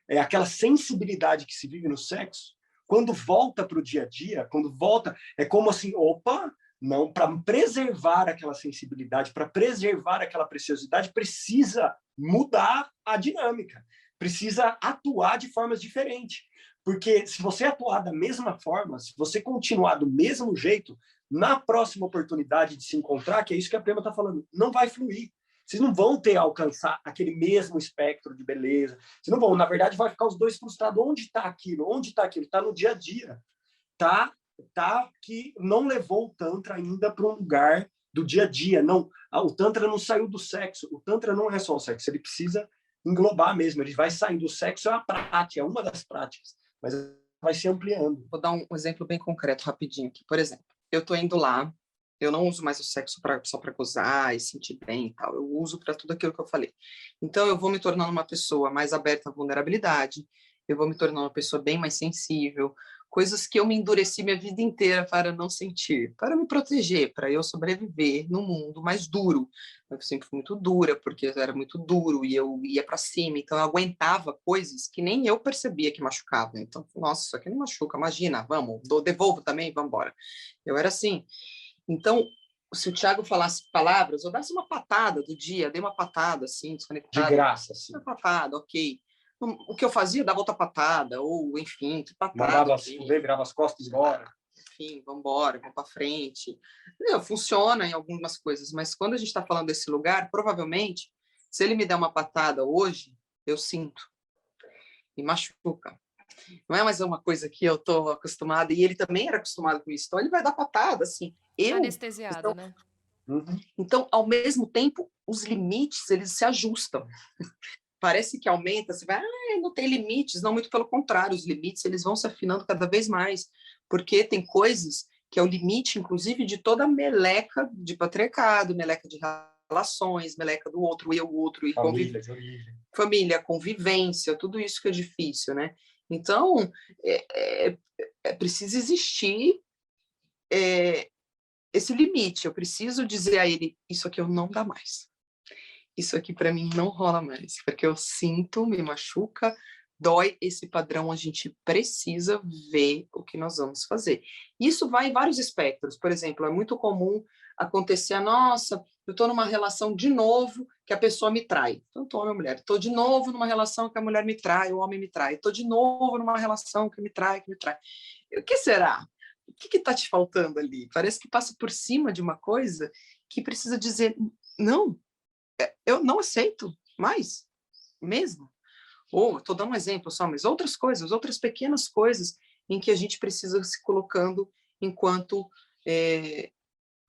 aquela sensibilidade que se vive no sexo, quando volta para o dia a dia, quando volta, é como assim, não, para preservar aquela sensibilidade, para preservar aquela preciosidade, precisa mudar a dinâmica, precisa atuar de formas diferentes. Porque se você atuar da mesma forma, se você continuar do mesmo jeito, na próxima oportunidade de se encontrar, que é isso que a Prema está falando, não vai fluir. Vocês não vão alcançar aquele mesmo espectro de beleza. Vocês não vão, na verdade, vai ficar os dois frustrados. Onde está aquilo? Onde está aquilo? Está no dia a dia. Tá que não levou o Tantra ainda para um lugar do dia a dia. Não, o Tantra não saiu do sexo. O Tantra não é só o sexo. Ele precisa englobar mesmo. Ele vai sair do sexo, é uma prática, é uma das práticas. Mas vai se ampliando. Vou dar um exemplo bem concreto, rapidinho aqui. Por exemplo, eu estou indo lá, eu não uso mais o sexo só para gozar e sentir bem e tal. Eu uso para tudo aquilo que eu falei. Então, eu vou me tornando uma pessoa mais aberta à vulnerabilidade, eu vou me tornando uma pessoa bem mais sensível, coisas que eu me endureci minha vida inteira para não sentir, para me proteger, para eu sobreviver num mundo mais duro. Eu sempre fui muito dura, porque eu era muito duro e eu ia para cima, então eu aguentava coisas que nem eu percebia que machucavam. Então, nossa, isso aqui não machuca, imagina, vamos, devolvo também, vamos embora. Eu era assim. Então, se o Thiago falasse palavras, eu desse uma patada do dia, dei uma patada, assim, desconectada. De graça, assim. Uma patada, ok. O que eu fazia, dava outra patada, ou, enfim, patada. Virava as costas e embora. Enfim, vamos embora, vamos para frente. Funciona em algumas coisas, mas quando a gente está falando desse lugar, provavelmente, se ele me der uma patada hoje, eu sinto. E machuca. Não é mais uma coisa que eu estou acostumada, e ele também era acostumado com isso, então ele vai dar patada, assim. Anestesiado, né? Uhum. Então, ao mesmo tempo, os limites, eles se ajustam. Parece que aumenta, você vai, não tem limites. Não, muito pelo contrário, os limites, eles vão se afinando cada vez mais, porque tem coisas que é o limite, inclusive, de toda a meleca de patriarcado, meleca de relações, meleca do outro, eu, o outro, e família, convivência, tudo isso que é difícil, né? Então, é preciso existir esse limite. Eu preciso dizer a ele, isso aqui eu não dá mais. Isso aqui para mim não rola mais, porque eu sinto, me machuca, dói esse padrão, a gente precisa ver o que nós vamos fazer. Isso vai em vários espectros. Por exemplo, é muito comum acontecer, nossa, eu estou numa relação de novo que a pessoa me trai. Tanto homem ou mulher. Estou de novo numa relação que a mulher me trai, o homem me trai. Estou de novo numa relação que me trai, que me trai. O que será? O que está te faltando ali? Parece que passa por cima de uma coisa que precisa dizer, não, eu não aceito mais, mesmo. Ou, estou dando um exemplo só, mas outras coisas, outras pequenas coisas em que a gente precisa se colocando enquanto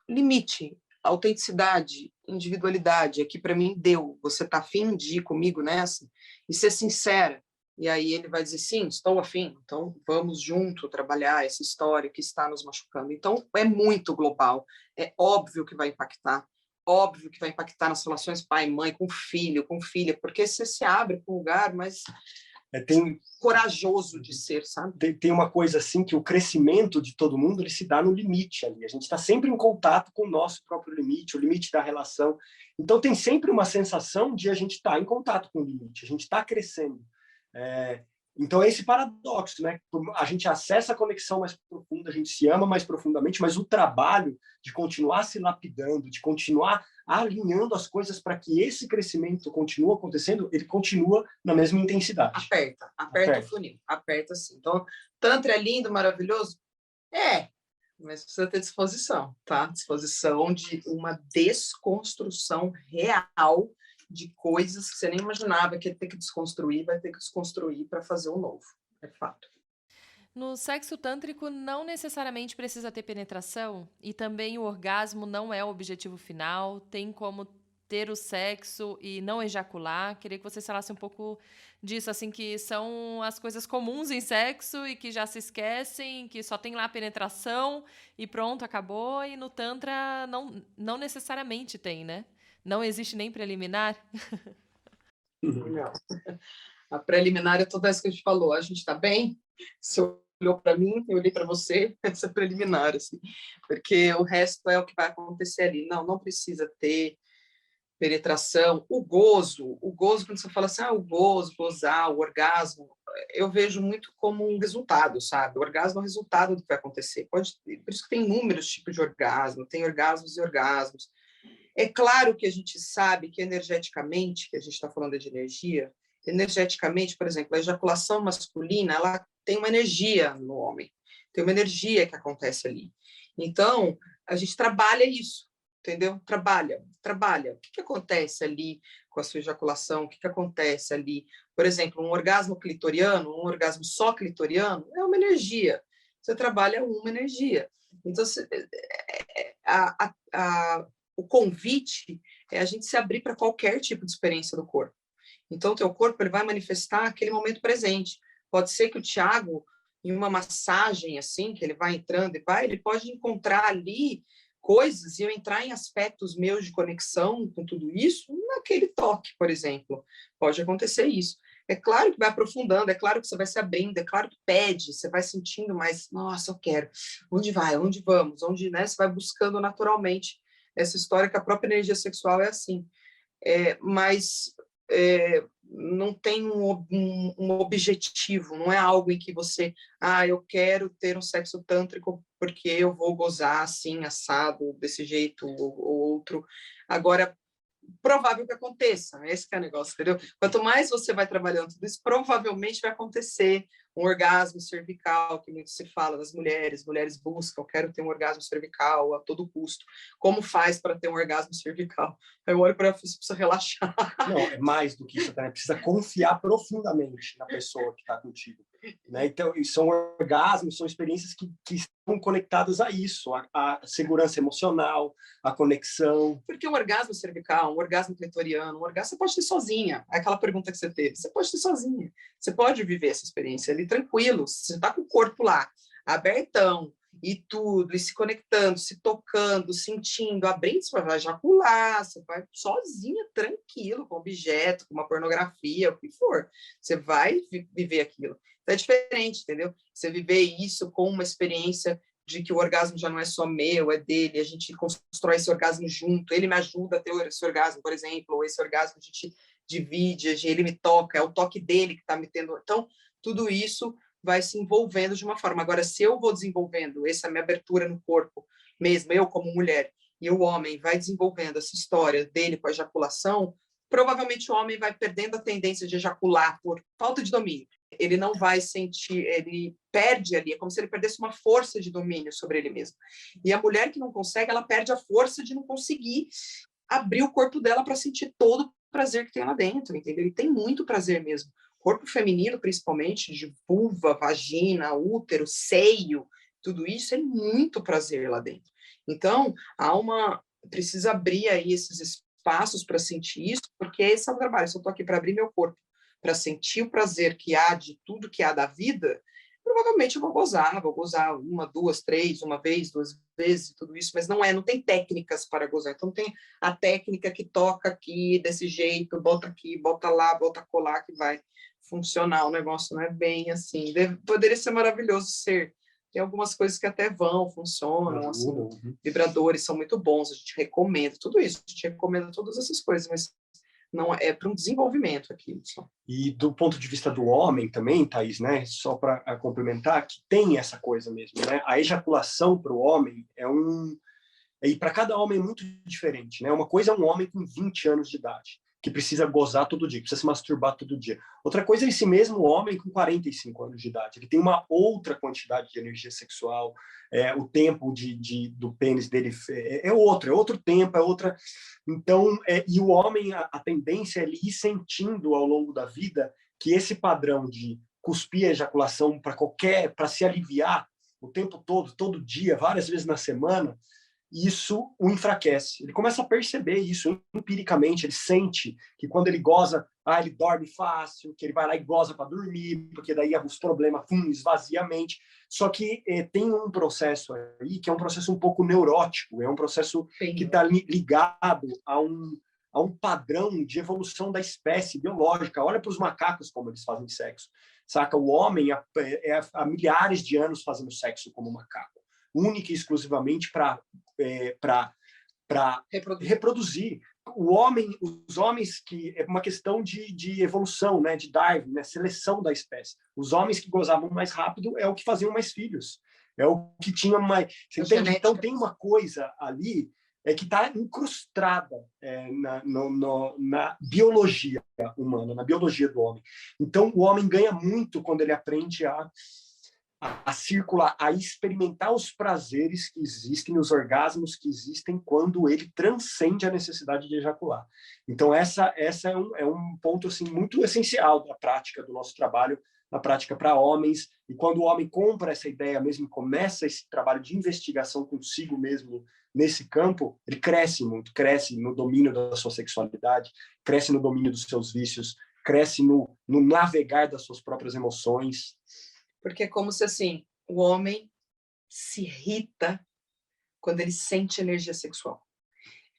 limite, autenticidade, individualidade. Aqui para mim deu, você está afim de ir comigo nessa? E ser sincera. E aí ele vai dizer, sim, estou afim, então vamos junto trabalhar essa história que está nos machucando. Então, é muito global, é óbvio que vai impactar nas relações pai-mãe, com filho, com filha, porque você se abre para um lugar mais corajoso de ser, sabe? Tem uma coisa assim, que o crescimento de todo mundo ele se dá no limite ali. A gente está sempre em contato com o nosso próprio limite, o limite da relação. Então, tem sempre uma sensação de a gente estar em contato com o limite, a gente está crescendo. Então, é esse paradoxo, né? A gente acessa a conexão mais profunda, a gente se ama mais profundamente, mas o trabalho de continuar se lapidando, de continuar alinhando as coisas para que esse crescimento continue acontecendo, ele continua na mesma intensidade. Aperta o funil, aperta assim. Então, Tantra é lindo, maravilhoso? Mas precisa ter disposição, tá? Disposição de uma desconstrução real de coisas que você nem imaginava que ia ter que desconstruir, vai ter que desconstruir para fazer o novo. É fato. No sexo tântrico não necessariamente precisa ter penetração e também o orgasmo não é o objetivo final, tem como ter o sexo e não ejacular. Queria que você falasse um pouco disso, assim, que são as coisas comuns em sexo e que já se esquecem, que só tem lá a penetração e pronto, acabou. E no Tantra não necessariamente tem, né? Não existe nem preliminar? Não. A preliminar é toda essa que a gente falou. A gente está bem? Você olhou para mim, eu olhei para você, essa é preliminar, assim. Porque o resto é o que vai acontecer ali. Não precisa ter penetração. O gozo, quando você fala assim, o gozo, gozar, o orgasmo, eu vejo muito como um resultado, sabe? O orgasmo é o resultado do que vai acontecer. Por isso que tem inúmeros tipos de orgasmo, tem orgasmos e orgasmos. É claro que a gente sabe que energeticamente, que a gente está falando de energia, energeticamente, por exemplo, a ejaculação masculina, ela tem uma energia no homem, tem uma energia que acontece ali. Então, a gente trabalha isso, entendeu? Trabalha. O que acontece ali com a sua ejaculação? O que acontece ali? Por exemplo, um orgasmo clitoriano, um orgasmo só clitoriano, é uma energia. Você trabalha uma energia. Então, o convite é a gente se abrir para qualquer tipo de experiência do corpo. Então, o teu corpo ele vai manifestar aquele momento presente. Pode ser que o Thiago, em uma massagem assim, que ele vai entrando ele pode encontrar ali coisas e eu entrar em aspectos meus de conexão com tudo isso naquele toque, por exemplo. Pode acontecer isso. É claro que vai aprofundando, é claro que você vai se abrindo, é claro que pede, você vai sentindo mais, nossa, eu quero. Onde vai? Onde vamos? Onde, né? Você vai buscando naturalmente essa história que a própria energia sexual é assim. Mas não tem um objetivo, não é algo em que você, eu quero ter um sexo tântrico porque eu vou gozar assim, assado, desse jeito ou outro. Agora, provável que aconteça, esse que é o negócio, entendeu? Quanto mais você vai trabalhando tudo isso, provavelmente vai acontecer um orgasmo cervical, que muito se fala das mulheres buscam, quero ter um orgasmo cervical a todo custo. Como faz para ter um orgasmo cervical? Eu olho para você, precisa relaxar. Não, é mais do que isso, né? Precisa confiar profundamente na pessoa que está contigo. né? Então, são orgasmos, são experiências que estão conectadas a isso, a segurança emocional, a conexão. Porque um orgasmo cervical, um orgasmo clitoriano, um orgasmo você pode ter sozinha. É aquela pergunta que você teve. Você pode ter sozinha. Você pode viver essa experiência ali tranquilo. Você está com o corpo lá, abertão, e tudo, e se conectando, se tocando, sentindo, abrindo, você vai ejacular, você vai sozinha, tranquilo, com objeto, com uma pornografia, o que for. Você vai viver aquilo. Então é diferente, entendeu? Você viver isso com uma experiência de que o orgasmo já não é só meu, é dele, a gente constrói esse orgasmo junto, ele me ajuda a ter esse orgasmo, por exemplo, ou esse orgasmo a gente divide, ele me toca, é o toque dele que está me tendo. Então, tudo isso vai se envolvendo de uma forma. Agora, se eu vou desenvolvendo essa minha abertura no corpo, mesmo eu como mulher, e o homem vai desenvolvendo essa história dele com a ejaculação, provavelmente o homem vai perdendo a tendência de ejacular por falta de domínio. Ele não vai sentir, ele perde ali, é como se ele perdesse uma força de domínio sobre ele mesmo. E a mulher que não consegue, ela perde a força de não conseguir abrir o corpo dela para sentir todo o prazer que tem lá dentro, entendeu? E tem muito prazer mesmo. Corpo feminino, principalmente, de vulva, vagina, útero, seio, tudo isso é muito prazer lá dentro. Então, precisa abrir aí esses espaços para sentir isso, porque esse é o trabalho. Se eu estou aqui para abrir meu corpo, para sentir o prazer que há de tudo que há da vida, provavelmente eu vou gozar uma, duas, três, uma vez, duas vezes, tudo isso, mas não tem técnicas para gozar. Então, tem a técnica que toca aqui, desse jeito, bota aqui, bota lá, bota colar, que vai funcionar. O negócio não é bem assim. Poderia ser maravilhoso ser. Tem algumas coisas que até funcionam, assim, vibradores são muito bons, a gente recomenda tudo isso, a gente recomenda todas essas coisas, mas não é para um desenvolvimento aqui. Só. E do ponto de vista do homem também, Thaís, né? Só para complementar, que tem essa coisa mesmo, né? A ejaculação para o homem e para cada homem é muito diferente, né? Uma coisa é um homem com 20 anos de idade, que precisa gozar todo dia, que precisa se masturbar todo dia. Outra coisa é esse mesmo homem com 45 anos de idade. Ele tem uma outra quantidade de energia sexual, o tempo do pênis dele é outro tempo, é outra... Então, e o homem, a tendência é ele ir sentindo ao longo da vida que esse padrão de cuspir a ejaculação para se aliviar o tempo todo dia, várias vezes na semana, isso o enfraquece. Ele começa a perceber isso empiricamente, ele sente que quando ele goza, ele dorme fácil, que ele vai lá e goza para dormir, porque daí os problemas esvazia a mente. Só que tem um processo aí que é um processo um pouco neurótico, é um processo que está ligado a um padrão de evolução da espécie biológica. Olha para os macacos como eles fazem sexo. Saca? O homem há milhares de anos fazendo sexo como macaco, única e exclusivamente para reproduzir. Os homens que é uma questão de evolução, né, de diving, né, seleção da espécie. Os homens que gozavam mais rápido é o que faziam mais filhos, é o que tinha mais. Você entende? Genética. Então tem uma coisa ali que está incrustada na biologia humana, na biologia do homem. Então o homem ganha muito quando ele aprende a circular, a experimentar os prazeres que existem, os orgasmos que existem quando ele transcende a necessidade de ejacular. Então, essa é um ponto assim, muito essencial da prática do nosso trabalho, na prática para homens. E quando o homem compra essa ideia mesmo, começa esse trabalho de investigação consigo mesmo nesse campo, ele cresce muito, cresce no domínio da sua sexualidade, cresce no domínio dos seus vícios, cresce no navegar das suas próprias emoções. Porque é como se, assim, o homem se irrita quando ele sente energia sexual.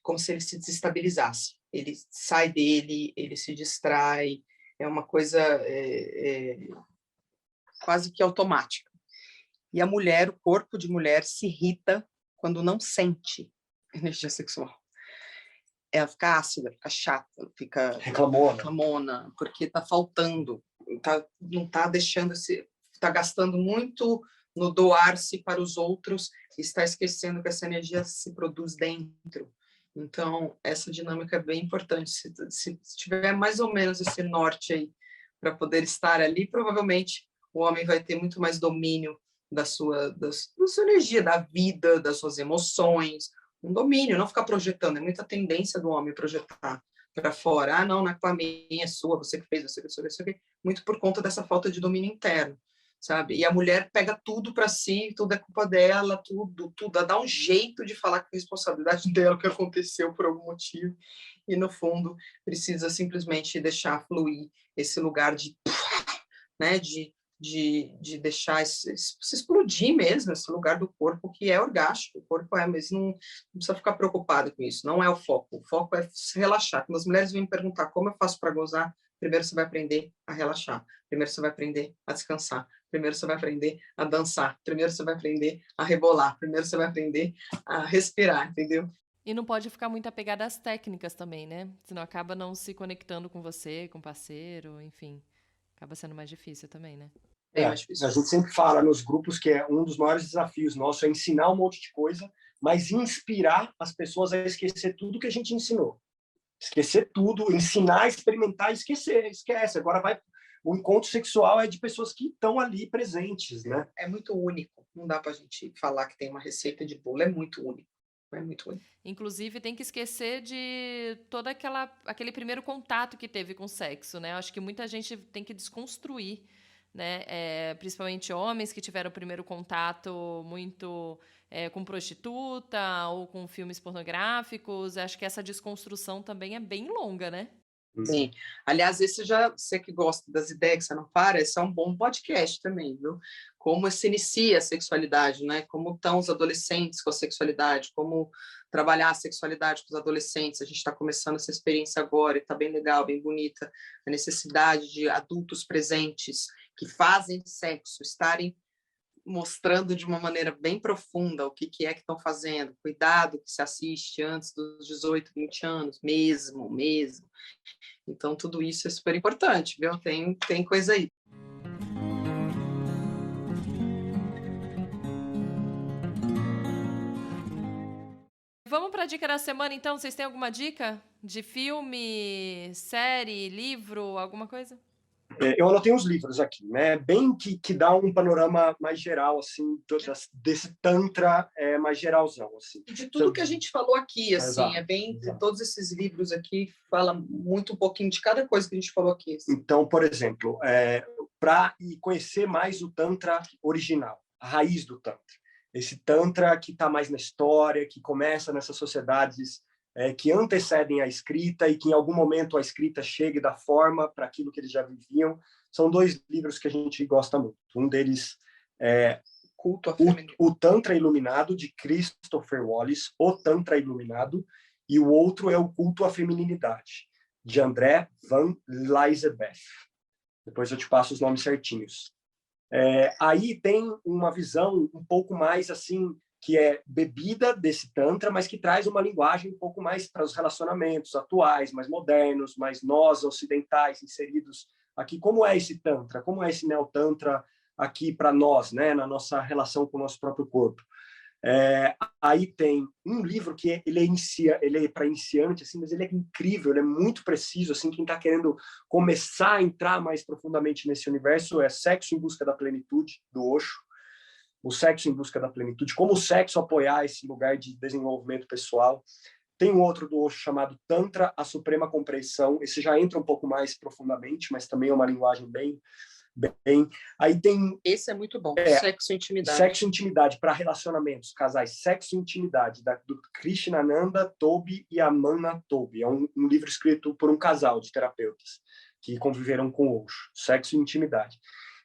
Como se ele se desestabilizasse. Ele sai dele, ele se distrai. É uma coisa quase que automática. E a mulher, o corpo de mulher, se irrita quando não sente energia sexual. Ela fica ácida, fica chata, fica reclamona, porque está faltando, não está deixando esse... Está gastando muito no doar-se para os outros e está esquecendo que essa energia se produz dentro. Então, essa dinâmica é bem importante. Se tiver mais ou menos esse norte aí para poder estar ali, provavelmente o homem vai ter muito mais domínio da sua energia, da vida, das suas emoções. Um domínio, não ficar projetando. É muita tendência do homem projetar para fora. Não é minha, é sua, você que fez, você que muito por conta dessa falta de domínio interno. sabe? E a mulher pega tudo para si, tudo é culpa dela, tudo, ela dá um jeito de falar que é responsabilidade dela, que aconteceu por algum motivo, e no fundo precisa simplesmente deixar fluir esse lugar de, né, de deixar se explodir mesmo, esse lugar do corpo que é orgástico, o corpo é, mas não precisa ficar preocupado com isso, não é o foco é se relaxar. Quando as mulheres vêm me perguntar como eu faço para gozar, primeiro você vai aprender a relaxar, primeiro você vai aprender a descansar, primeiro você vai aprender a dançar, primeiro você vai aprender a rebolar, primeiro você vai aprender a respirar, entendeu? E não pode ficar muito apegada às técnicas também, né? Senão acaba não se conectando com você, com o parceiro, enfim. Acaba sendo mais difícil também, né? A gente sempre fala nos grupos que é um dos maiores desafios nossos é ensinar um monte de coisa, mas inspirar as pessoas a esquecer tudo que a gente ensinou. Esquecer tudo, ensinar, experimentar, esquece. Agora vai. O encontro sexual é de pessoas que estão ali presentes, né? É muito único. Não dá para a gente falar que tem uma receita de bolo. É muito único. É muito único. Inclusive, tem que esquecer de todo aquele primeiro contato que teve com o sexo, né? Acho que muita gente tem que desconstruir, né? Principalmente homens que tiveram o primeiro contato muito com prostituta ou com filmes pornográficos. Acho que essa desconstrução também é bem longa, né? Sim. Aliás, você que gosta das ideias que você não para, esse é um bom podcast também, viu? Como se inicia a sexualidade, né? Como estão os adolescentes com a sexualidade, como trabalhar a sexualidade com os adolescentes. A gente está começando essa experiência agora e está bem legal, bem bonita. A necessidade de adultos presentes que fazem sexo estarem mostrando de uma maneira bem profunda o que é que estão fazendo, cuidado que se assiste antes dos 18, 20 anos, mesmo. Então, tudo isso é super importante, viu? Tem coisa aí. Vamos para a dica da semana, então? Vocês têm alguma dica de filme, série, livro, alguma coisa? Eu anotei uns livros aqui, né? Bem que dá um panorama mais geral, assim, desse tantra mais geralzão, assim. E de tudo que a gente falou aqui, assim, Exato. Todos esses livros aqui falam muito um pouquinho de cada coisa que a gente falou aqui. Assim. Então, por exemplo, para conhecer mais o tantra original, a raiz do tantra. Esse tantra que está mais na história, que começa nessas sociedades que antecedem a escrita e que em algum momento a escrita chegue da forma para aquilo que eles já viviam. São 2 livros que a gente gosta muito. Um deles é o Tantra Iluminado, de Christopher Wallace, O Tantra Iluminado, e o outro é o Culto à Feminilidade, de André Van Lysebeth. Depois eu te passo os nomes certinhos. Aí tem uma visão um pouco mais assim, que é bebida desse Tantra, mas que traz uma linguagem um pouco mais para os relacionamentos atuais, mais modernos, mais nós, ocidentais, inseridos aqui. Como é esse Tantra? Como é esse Neo-Tantra aqui para nós, né? Na nossa relação com o nosso próprio corpo? Aí tem um livro que ele é para iniciante, assim, mas ele é incrível, ele é muito preciso, assim, quem está querendo começar a entrar mais profundamente nesse universo é Sexo em Busca da Plenitude, do Osho. O Sexo em Busca da Plenitude, como o sexo apoiar esse lugar de desenvolvimento pessoal. Tem um outro do Osho chamado Tantra, a Suprema Compreensão. Esse já entra um pouco mais profundamente, mas também é uma linguagem bem... Aí tem... Esse é muito bom, Sexo e Intimidade. Sexo e Intimidade para relacionamentos, casais. Sexo e Intimidade, do Krishnananda Tobi e Amana Tobi. É um livro escrito por um casal de terapeutas que conviveram com o Osho. Sexo e Intimidade.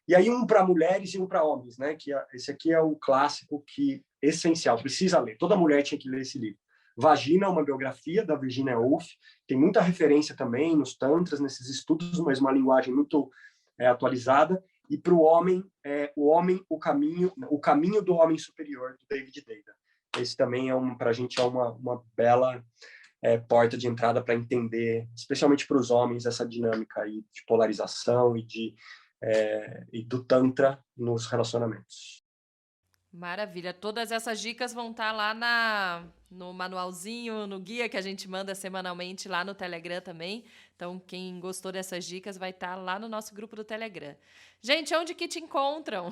E aí um para mulheres e um para homens, né? Que esse aqui é o clássico que essencial, precisa ler. Toda mulher tinha que ler esse livro. Vagina, uma biografia da Virginia Woolf. Tem muita referência também nos tantras, nesses estudos, mas uma linguagem muito atualizada. E para o homem, o caminho do homem superior, do David Deida. Esse também para a gente é uma bela porta de entrada para entender, especialmente para os homens, essa dinâmica aí de polarização e do Tantra nos relacionamentos. Maravilha. Todas essas dicas vão estar lá no manualzinho, no guia que a gente manda semanalmente lá no Telegram também. Então, quem gostou dessas dicas vai estar lá no nosso grupo do Telegram. Gente, onde que te encontram?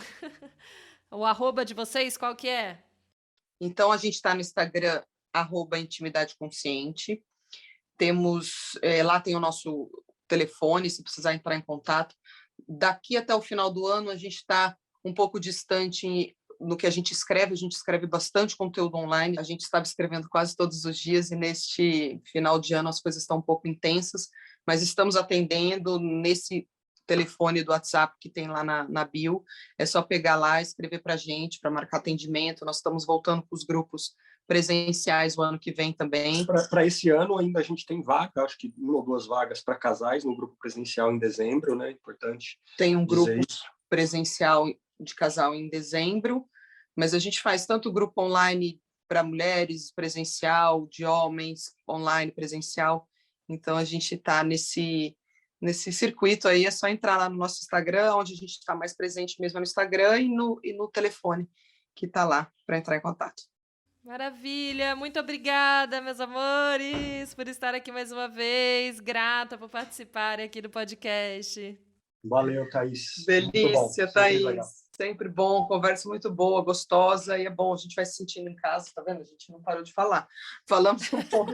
O @ de vocês, qual que é? Então, a gente está no Instagram, @Intimidade Consciente. Lá tem o nosso telefone, se precisar entrar em contato. Daqui até o final do ano, a gente está um pouco distante no que a gente escreve bastante conteúdo online, a gente estava escrevendo quase todos os dias e neste final de ano as coisas estão um pouco intensas, mas estamos atendendo nesse telefone do WhatsApp que tem lá na bio, é só pegar lá, escrever para a gente, para marcar atendimento, nós estamos voltando para os grupos presenciais o ano que vem também. Para esse ano ainda a gente tem vaga, acho que 1 ou 2 vagas para casais no grupo presencial em dezembro, né? Importante. Tem um grupo presencial de casal em dezembro, mas a gente faz tanto grupo online para mulheres, presencial, de homens, online, presencial. Então a gente está nesse circuito aí, é só entrar lá no nosso Instagram, onde a gente está mais presente mesmo no Instagram e no telefone que está lá para entrar em contato. Maravilha, muito obrigada, meus amores, por estar aqui mais uma vez. Grata por participarem aqui do podcast. Valeu, Thaís. Delícia, Thaís. Sempre bom, conversa muito boa, gostosa, e é bom, a gente vai se sentindo em casa, tá vendo? A gente não parou de falar. Falamos um pouco,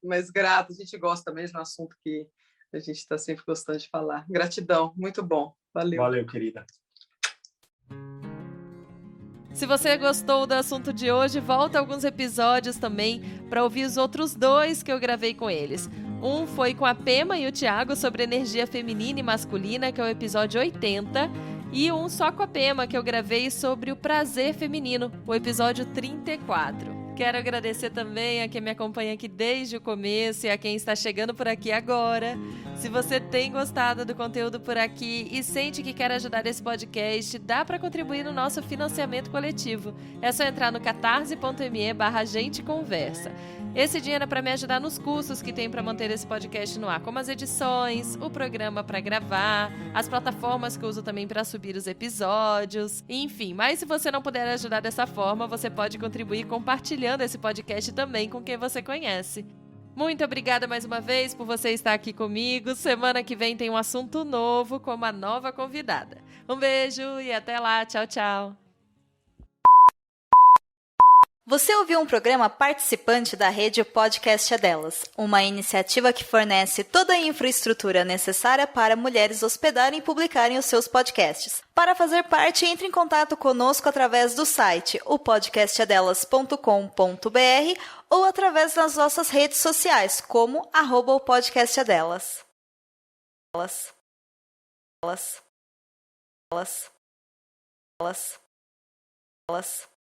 mas grata, a gente gosta mesmo do assunto que a gente está sempre gostando de falar. Gratidão, muito bom. Valeu. Valeu, querida. Se você gostou do assunto de hoje, volta alguns episódios também para ouvir os outros 2 que eu gravei com eles. Um foi com a Pema e o Thiago sobre energia feminina e masculina, que é o episódio 80, e um só com a Pema, que eu gravei sobre o prazer feminino, o episódio 34. Quero agradecer também a quem me acompanha aqui desde o começo e a quem está chegando por aqui agora. Se você tem gostado do conteúdo por aqui e sente que quer ajudar esse podcast, dá para contribuir no nosso financiamento coletivo. É só entrar no catarse.me/genteconversa. Esse dinheiro é para me ajudar nos custos que tem para manter esse podcast no ar, como as edições, o programa para gravar, as plataformas que eu uso também para subir os episódios, enfim. Mas se você não puder ajudar dessa forma, você pode contribuir compartilhando esse podcast também com quem você conhece. Muito obrigada mais uma vez por você estar aqui comigo. Semana que vem tem um assunto novo com uma nova convidada. Um beijo e até lá. Tchau, tchau. Você ouviu um programa participante da rede Podcast é Delas, uma iniciativa que fornece toda a infraestrutura necessária para mulheres hospedarem e publicarem os seus podcasts. Para fazer parte, entre em contato conosco através do site opodcastadelas.com.br ou através das nossas redes sociais, como @opodcastadelas. Elas.